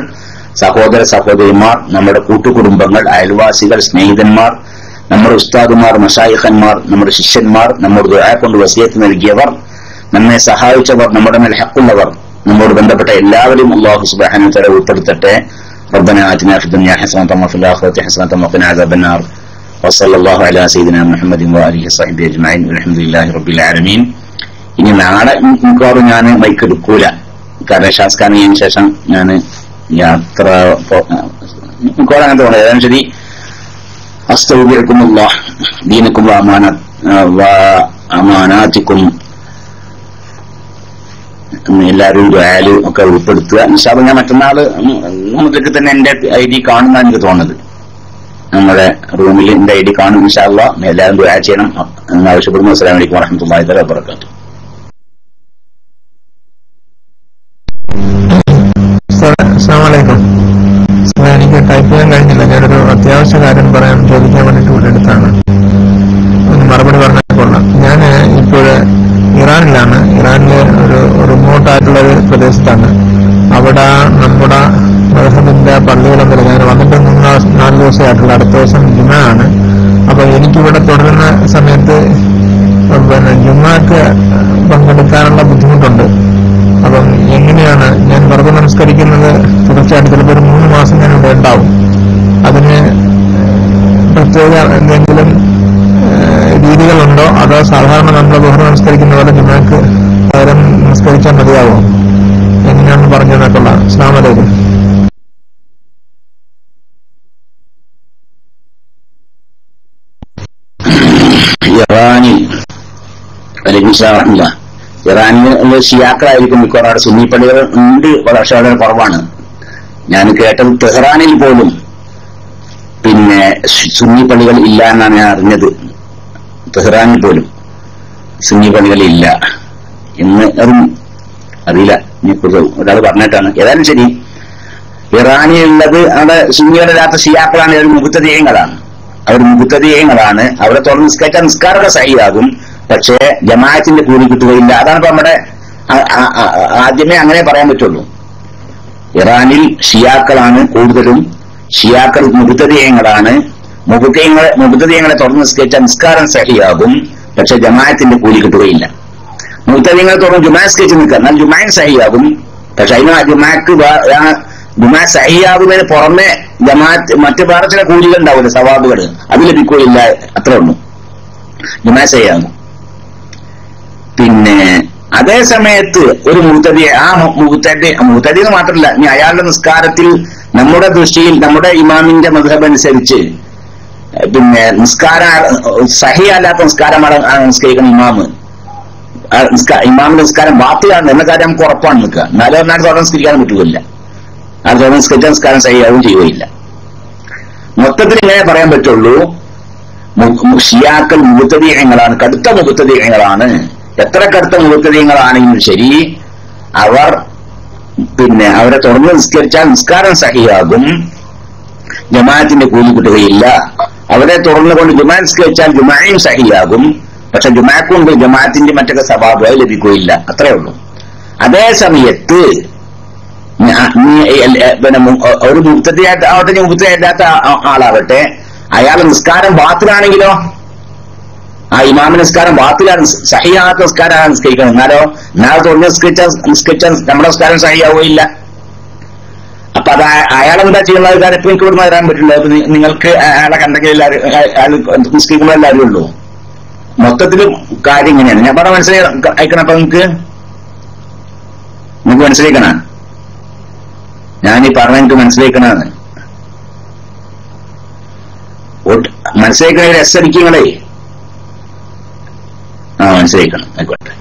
സഹോദര സഹോദരിമാർ, നമ്മുടെ കൂട്ടുകുടുംബങ്ങൾ, അയൽവാസികൾ, സ്നേഹിതന്മാർ, നമ്മുടെ ഉസ്താദുമാർ, മശായിഖന്മാർ, നമ്മുടെ ശിഷ്യന്മാർ, നമ്മുടെ ദുആ കൊണ്ട് വസിയത്ത് നൽകിയവർ, നമ്മെ സഹായിച്ചവർ, നമ്മുടെ മേൽ ഹഖുള്ളവർ, നമ്മോട് ബന്ധപ്പെട്ട എല്ലാവരും അല്ലാഹു സുബ്ഹാനഹു വ തആല ഉൾപ്പെടുത്തട്ടെ. റബ്ബനാ ആതിനാ ഫിദ്ദുനിയാ ഹസനതൻ വഫിൽ ആഖിറതി ഹസനതൻ വഖിനാ അദാബന്നാർ. വസല്ലല്ലാഹു അലാ സയ്യിദിനാ മുഹമ്മദിൻ വആലിഹി വസഹ്ബിഹി അജ്മഈൻ. വൽഹംദുലില്ലാഹി റബ്ബിൽ ആലമീൻ. ഇനി നാളെ മിക്കവാറും ഞാൻ മൈക്ക് എടുക്കൂല, കാരണം ശാസ്കാനിന് ശേഷം ഞാൻ യാത്ര മിക്കവാറും അങ്ങനെ തോന്നുന്നത്. ഏതായാലും ശരി, അസ്തഗ്ഫിറുല്ലാഹ് ദീനക്കും അമാനാതിക്കും എല്ലാവരും ദുആലും ഒക്കെ ഉൾപ്പെടുത്തുക. ഇൻഷാ അല്ലാഹ് ഞാൻ മറ്റന്നാൾ മുതൽക്ക് തന്നെ എന്റെ ID കാണുന്നതാണ് എനിക്ക് തോന്നുന്നത്. നമ്മുടെ റൂമിൽ എന്റെ ID കാണും. ഇൻഷാ അല്ലാഹ് എല്ലാവരും ദുആ ചെയ്യണം എന്ന് ആവശ്യപ്പെടുന്നു. അസ്സലാമു അലൈക്കും വറഹ്മത്തുള്ളാഹി തആല വബറകാതുഹു. അസ്സലാമലൈക്കും. എനിക്ക് ടൈപ്പ് ചെയ്യാൻ കഴിഞ്ഞില്ല. ഞാനൊരു അത്യാവശ്യ കാര്യം ചോദിക്കാൻ വേണ്ടിട്ട് ഇവിടെ എടുത്താണ്. ഒന്ന് മറുപടി പറഞ്ഞാൽ കൊള്ളാം. ഞാൻ ഇപ്പോൾ ഇറാനിലാണ്. ഇറാനിലെ ഒരു റിമോട്ടായിട്ടുള്ള ഒരു പ്രദേശത്താണ്. അവിടെ നമ്മുടെ മദ്ഹബിന്റെ പള്ളികളൊന്നും ഞാൻ വന്നിട്ട് 4 ദിവസമായിട്ടുള്ള. അടുത്ത ദിവസം ജുമാ ആണ്. അപ്പൊ എനിക്കിവിടെ തുടരുന്ന സമയത്ത് ജുമാക്ക് പങ്കെടുക്കാനുള്ള ബുദ്ധിമുട്ടുണ്ട്. അപ്പം എങ്ങനെയാണ് ഞാൻ വെറുതെ നമസ്കരിക്കുന്നത്? തീർച്ചയായിട്ടും ചിലപ്പോൾ ഒരു 3 മാസം ഞാൻ ഇവിടെ ഉണ്ടാവും. അതിന് പ്രത്യേക എന്തെങ്കിലും രീതികളുണ്ടോ? അതോ സാധാരണ നമ്മൾ ബഹുറ നമസ്കരിക്കുന്ന പോലെ ജുമാക്ക് പകരം നമസ്കരിച്ചാൽ മതിയാവോ? എങ്ങനെയാണെന്ന് പറഞ്ഞു തന്നിട്ടുള്ള. അസ്സലാമു അലൈക്കും. ഇറാനിൽ ഷിയാക്കളായിരിക്കും മിക്കവാറും. അവിടെ സുന്നി പള്ളികൾ ഉണ്ട്, പക്ഷെ വളരെ കുറവാണ്. ഞാൻ കേട്ടത് തെഹ്റാനിൽ പോലും പിന്നെ സുന്നി പള്ളികൾ ഇല്ല എന്നാണ് ഞാൻ അറിഞ്ഞത്. തെഹ്റാനിൽ പോലും സുന്നി പള്ളികൾ ഇല്ല എന്ന് അറിയില്ല. ഒരാൾ പറഞ്ഞിട്ടാണ്. ഏതായാലും ശരി, ഇറാനിലുള്ളത് അവിടെ സുന്നികളില്ലാത്ത ഷിയാക്കളാണ്, ഒരു മുബത്തദീയങ്ങളാണ്. അവർ മുബ്തദിഈങ്ങളാണ്. അവരെ തുറന്ന് നിസ്കരിച്ചാൽ നിസ്കാരമൊക്കെ സഹിയാകും, പക്ഷേ ജമാഅത്തിന്റെ കൂലി കിട്ടുകയില്ല. അതാണ് ഇപ്പൊ നമ്മുടെ ആദ്യമേ അങ്ങനെ പറയാൻ പറ്റുള്ളൂ. ഇറാനിൽ ഷിയാക്കളാണ് കൂടുതലും. ഷിയാക്കൾ മുബ്തദിഈങ്ങളാണ്. മുബ്തദിഈങ്ങളെ തുറന്ന് നിസ്കരിച്ചാൽ നിസ്കാരം സഹിയാകും, പക്ഷെ ജമാഅത്തിന്റെ കൂലി കിട്ടുകയില്ല. മുബ്തദിഈങ്ങളെ തുറന്ന് ജുമാ നിസ്കരിച്ച് നിൽക്കുക, എന്നാൽ ജുമാൻ സഹിയാകും, പക്ഷെ അതിന് ജുമാ സഹിയാകുന്നതിന് പുറമെ ജമാഅത്ത് മറ്റു വേറെ ചില കൂലികൾ ഉണ്ടാവില്ല, സവാബുകൾ, അത് ലഭിക്കുകയില്ല. അത്രേ ഉള്ളൂ, ജുമാ സഹിയാകും. പിന്നെ അതേ സമയത്ത് ഒരു മുബ്തദി എന്ന് മാത്രമല്ല, ഇനി അയാളുടെ നിസ്കാരത്തിൽ നമ്മുടെ ദൃഷ്ടിയിൽ നമ്മുടെ ഇമാമിന്റെ മദ്ഹബ് അനുസരിച്ച് പിന്നെ സഹിയല്ലാത്ത നിസ്കാരമാണ് നിസ്കരിക്കുന്ന ഇമാമിന്റെ നിസ്കാരം ബാത്തിലാണ് എന്ന കാര്യം നമുക്ക് ഉറപ്പാണ് നിൽക്കുക. എന്നാലും ഒന്നാണ് തുറന്ന് നിസ്കരിക്കാൻ പറ്റുകയില്ല. ആ തുറന്ന് നിസ്കരിച്ചാൽ നിസ്കാരം സഹിയാവും ചെയ്യുകയില്ല. മൊത്തത്തിൽ ഇങ്ങനെ പറയാൻ പറ്റുള്ളൂ, ഷിയാക്കൾ മുബ്തദിഈങ്ങളാണ്, കടുത്ത മുബ്തദിഈങ്ങളാണ്. എത്ര കടുത്ത മുബ്തദിഈങ്ങളാണെങ്കിലും ശരി, അവരെ തുറന്ന് നിസ്കരിച്ചാൽ നിസ്കാരം സഹിയാകും, ജമാഅത്തിന്റെ കൂലി കിട്ടുകയില്ല. അവരെ തുറന്നുകൊണ്ട് ജുമാ നിസ്കരിച്ചാൽ ജുമായും സഹിയാകും, പക്ഷെ ജുമാക്കുണ്ട് ജമാഅത്തിന്റെ മറ്റൊക്കെ സവാബ് ലഭിക്കുകയില്ല. അത്രേ ഉള്ളൂ. അതേ സമയത്ത് ഒരു മുബ്തദിയാവട്ടെ മുബ്തദിയല്ലാത്ത ആളാവട്ടെ, അയാൾ നിസ്കാരം ബാത്തിലാണെങ്കിലോ, ആ ഇമാമിന്റെ നിസ്കാരം ബാത്തിലാണ്, സഹിയാത്ത നിസ്കാരമാണ് നിസ്കരിക്കണം. എന്നാലോ തുറന്ന് നിസ്കരിച്ചാൽ നമ്മുടെ നിസ്കാരം സഹിയാവുകയില്ല. അപ്പൊ അത് അയാളെന്താ ചെയ്യുന്നത്? കാര്യം ഇപ്പൊ എനിക്ക് ഇവിടെ വരാൻ പറ്റില്ല. നിങ്ങൾക്ക് അയാളെ കണ്ടെങ്കിൽ അയാൾ നിസ്കരിക്കുമ്പോൾ എല്ലാവരും ഉള്ളൂ. മൊത്തത്തില് കാര്യം ഇങ്ങനെയാണ്. ഞാൻ പറഞ്ഞ മനസ്സിലാക്കണം. അപ്പൊ നിങ്ങൾക്ക് മനസ്സിലാക്കണ, ഞാനീ പറഞ്ഞ എനിക്ക് മനസ്സിലാക്കണാണ്. മനസ്സിലാക്കണ രസരിക്കങ്ങളെ മനസ്സിലാക്കണം. ആയിക്കോട്ടെ.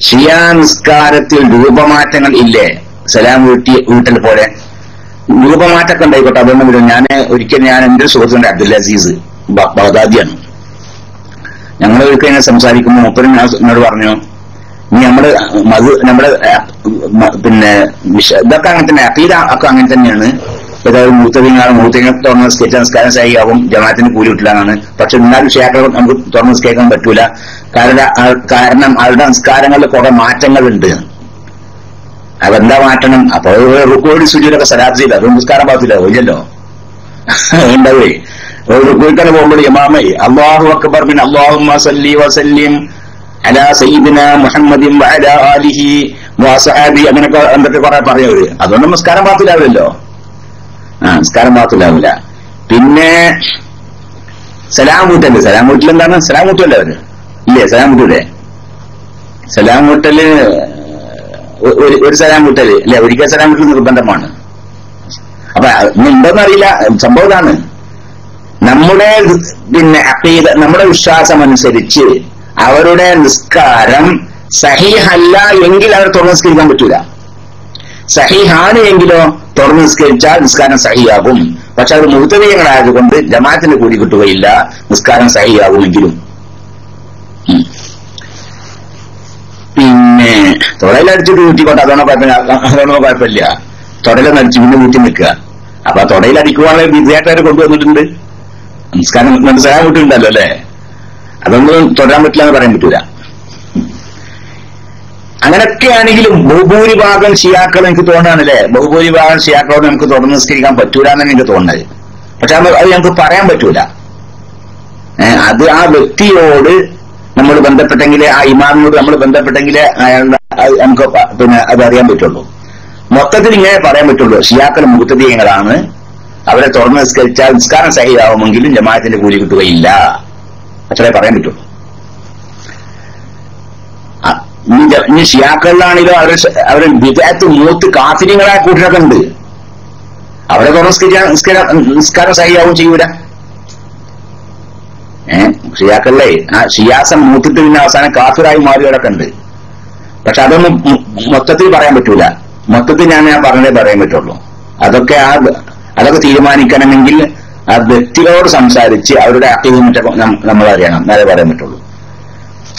ഷിയാ നിസ്കാരത്തിൽ രൂപമാറ്റങ്ങൾ ഇല്ലേ? സലാം വീട്ടൽ പോലെ രൂപമാറ്റമൊക്കെ ഉണ്ടായിക്കോട്ടെ, അതൊന്നും വിടും. ഒരിക്കൽ എന്റെ സുഹൃത്തുണ്ട് അബ്ദുൽ അസീസ്, ബഗ്ദാദിയാണ്. ഞങ്ങൾ ഒരിക്കൽ ഇങ്ങനെ സംസാരിക്കുമ്പോൾ മുപ്പരും എന്നോട് പറഞ്ഞു, ഇനി നമ്മുടെ പിന്നെ ഇതൊക്കെ അങ്ങനെ തന്നെ, അഖീദ ഒക്കെ അങ്ങനെ തന്നെയാണ്. ഏതായാലും മൂത്തതിങ്ങൾ തുറന്ന് നിസ്കാരം സഹിയാവും, ജമാഅത്തിന് കൂലി കിട്ടില്ലാന്നാണ്. പക്ഷെ എന്നാലും ഷിയാക്കൾ നമുക്ക് തുറന്ന് നിസ്കരിക്കാൻ പറ്റൂല. കാരണം അവരുടെ നിസ്കാരങ്ങളിൽ കുറെ മാറ്റങ്ങളുണ്ട്. അതെന്താ മാറ്റണം? അപ്പൊ റുക്കോടി സുജൂദൊക്കെ സലാത്ത് ചെയ്യില്ല, അത് നിസ്കാരം പാകത്തില്ല, ഇല്ലല്ലോ, ഉണ്ടാവേ. റുക്കോയ്ക്കാണ് പോകുമ്പോൾ ഇമാമേ അല്ലാഹു അക്ബർ പിന്നെ അല്ലാഹുമ്മ സല്ലി വസല്ലിം അലാ സയ്യിദിനാ മുഹമ്മദിൻ വഅലാ ആലിഹി വസഹബി അങ്ങനെയൊക്കെ എന്തൊക്കെ കുറെ പറയവര്. അതുകൊണ്ട് നിസ്കാരം പാകത്തിലാവില്ലല്ലോ. നിസ്കാരം പാകത്തിലാവില്ല. പിന്നെ സലാം വീട്ടല്, സലാം വീട്ടിൽ എന്താണ്? സലാം വീട്ടല്ലേ അവര്? ഇല്ലേ, സലാം വീട്ടൂലേ? സലാം വീട്ടല് ഒരു സലാം വീട്ടല് അല്ലെ, ഒരിക്കൽ സലാം വീട്ടൽ നിർബന്ധമാണ്. അപ്പൊ ഉണ്ടോന്നറിയില്ല, സംഭവം ഇതാണ്. നമ്മുടെ അഖീദ, നമ്മുടെ വിശ്വാസം അനുസരിച്ച് അവരുടെ നിസ്കാരം സഹീഹല്ല എങ്കിൽ അവർ തുറന്ന് നിസ്കരിക്കാൻ പറ്റൂല. സഹീഹാണ് എങ്കിലോ തുറന്ന് നിസ്കരിച്ചാൽ നിസ്കാരം സഹിയാകും. പക്ഷെ അത് മുബ്തദിഈങ്ങളായതുകൊണ്ട് ജമാഅത്തിന് കൂലി കിട്ടുകയില്ല, നിസ്കാരം സഹിയാകുമെങ്കിലും. പിന്നെ തൊടയിലടിച്ചിട്ട് ഊറ്റിക്കോട്ടെ, അതൊന്നും കുഴപ്പമില്ല. തൊടയിലൊന്നടിച്ച് പിന്നെ ഊറ്റി നിൽക്കുക. അപ്പൊ തൊടയിലടിക്കുവാണെങ്കിൽ വിദ്യാർത്ഥികൾ കൊണ്ടുവന്നിട്ടുണ്ട്, നിസ്കാരം മനസ്സിലാൻ വിട്ടിട്ടുണ്ടല്ലോ അല്ലെ. അതൊന്നും തുടരാൻ പറ്റില്ല എന്ന് പറയാൻ പറ്റൂല. അങ്ങനെയൊക്കെയാണെങ്കിലും ബഹുഭൂരിഭാഗം ഷിയാക്കൾ എനിക്ക് തോന്നാണല്ലേ, ബഹുഭൂരിഭാഗം ഷിയാക്കളോട് നമുക്ക് തുറന്ന് നിസ്കരിക്കാൻ പറ്റൂല എന്നാണ് എനിക്ക് തോന്നുന്നത്. പക്ഷെ അത് ഞങ്ങൾക്ക് പറയാൻ പറ്റൂല. അത് ആ വ്യക്തിയോട് നമ്മൾ ബന്ധപ്പെട്ടെങ്കിലേ, ആ ഇമാമിനോട് നമ്മൾ ബന്ധപ്പെട്ടെങ്കിലേ അയാളുടെ നമുക്ക് അത് അറിയാൻ പറ്റുള്ളൂ. മൊത്തത്തിൽ ഇങ്ങനെ പറയാൻ പറ്റുള്ളൂ, ഷിയാക്കൾ മുബ്തദിഈങ്ങളാണ്, അവരെ തുറന്ന് നിസ്കരിച്ചാൽ നിസ്കാരം സഹിയാവുമെങ്കിലും ജമാഅത്തിന്റെ കൂലി കിട്ടുകയില്ല, അത്രേ പറയാൻ പറ്റുള്ളൂ. ഇനി ഷിയാക്കളിലാണെങ്കിലും അവരെ വിദഅത്ത് മൂത്ത് കാഫിര്യങ്ങളായ കൂട്ടരൊക്കെ ഉണ്ട്. അവരെ തുറന്ന് നിസ്കാരം സഹിയാവും ചെയ്യൂല. ഷിയാക്കളിലെ ആ ഷിയാസം മൂത്തിട്ട് പിന്നെ അവസാനം കാഫിറായി മാറിയവരൊക്കെ ഉണ്ട്. പക്ഷെ അതൊന്നും മൊത്തത്തിൽ പറയാൻ പറ്റൂല. മൊത്തത്തിൽ ഞാൻ പറഞ്ഞതേ പറയാൻ പറ്റുള്ളൂ. അതൊക്കെ തീരുമാനിക്കണമെങ്കിൽ ആ വ്യക്തികളോട് സംസാരിച്ച് അവരുടെ അഖീദ നമ്മൾ അറിയണം, എന്നാലേ പറയാൻ പറ്റുള്ളൂ.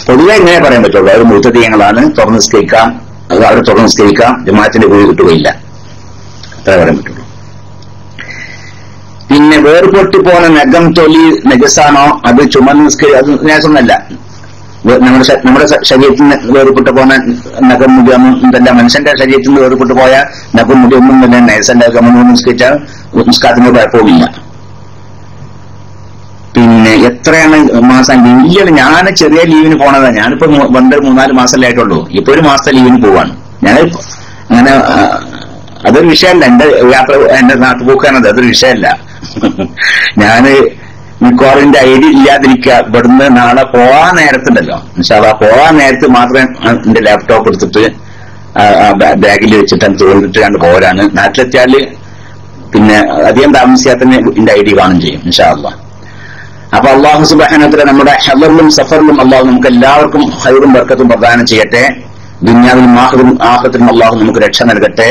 പൊതുവെ ഇങ്ങനെ പറയാൻ പറ്റുള്ളൂ, അവർ മുബ്തദിഈങ്ങളാണ്, തുറന്ന് നിസ്കരിക്കാം, അവരെ തുറന്ന് നിസ്കരിക്കാം, ജമാഅത്തിന്റെ കൂലി കിട്ടുകയില്ല, അത്രേ പറയാൻ പറ്റുള്ളൂ. പിന്നെ വേർപെട്ടു പോണ നഖം തൊലി നജസാണോ അത് ചുമന്ന് അത് നജസൊന്നല്ല. നമ്മുടെ ശരീരത്തിൽ നിന്ന് വേർപെട്ട് പോന്ന നഖം മുടി ഒന്നും ഇതല്ല. മനുഷ്യന്റെ ശരീരത്തിൽ നിന്ന് വേർപെട്ട് പോയ നഖം മുടി ഒന്നും തന്നെ നജസന്റെ ഗമനം നിസ്കരിച്ചാൽ നിസ്കാരത്തിന് കുഴപ്പമില്ല. പിന്നെ എത്രയാണ് മാസം വലിയ ഞാൻ ചെറിയ ലീവിന് പോണതാ. ഞാനിപ്പോ 3-4 മാസമല്ലേ ആയിട്ടുള്ളൂ. ഇപ്പൊ ഒരു മാസത്തെ ലീവിന് പോവാണ് ഞാൻ. അങ്ങനെ അതൊരു വിഷയമല്ല. എന്റെ യാത്ര എന്റെ നാട്ടുപോക്കാണത്, അതൊരു വിഷയമല്ല. ഞാന് മിക്കവാറിന്റെ ഐഡി ഇല്ലാതിരിക്കുക. ഇവിടുന്ന് നാളെ പോവാൻ നേരത്തുണ്ടല്ലോ, പോവാൻ നേരത്ത് മാത്രമേ എന്റെ ലാപ്ടോപ്പ് എടുത്തിട്ട് ബാഗിൽ വെച്ചിട്ട് തോന്നിട്ട് കണ്ട് പോരാണ്. നാട്ടിലെത്തിയാല് പിന്നെ അധികം താമസിയാത്തന്നെ എന്റെ ഐഡി കാണും ചെയ്യും ഇൻഷാ അല്ലാഹ്. അപ്പൊ അല്ലാഹു സുബ്ഹാനഹു വ തആല നമ്മുടെ ഹദറിലും സഫറിലും അല്ലാഹു നമുക്ക് എല്ലാവർക്കും ഖൈറും ബർക്കത്തും പ്രദാനം ചെയ്യട്ടെ. ദുനിയാവിലും ആഖിറത്തിലും അല്ലാഹു നമുക്ക് രക്ഷ നൽകട്ടെ.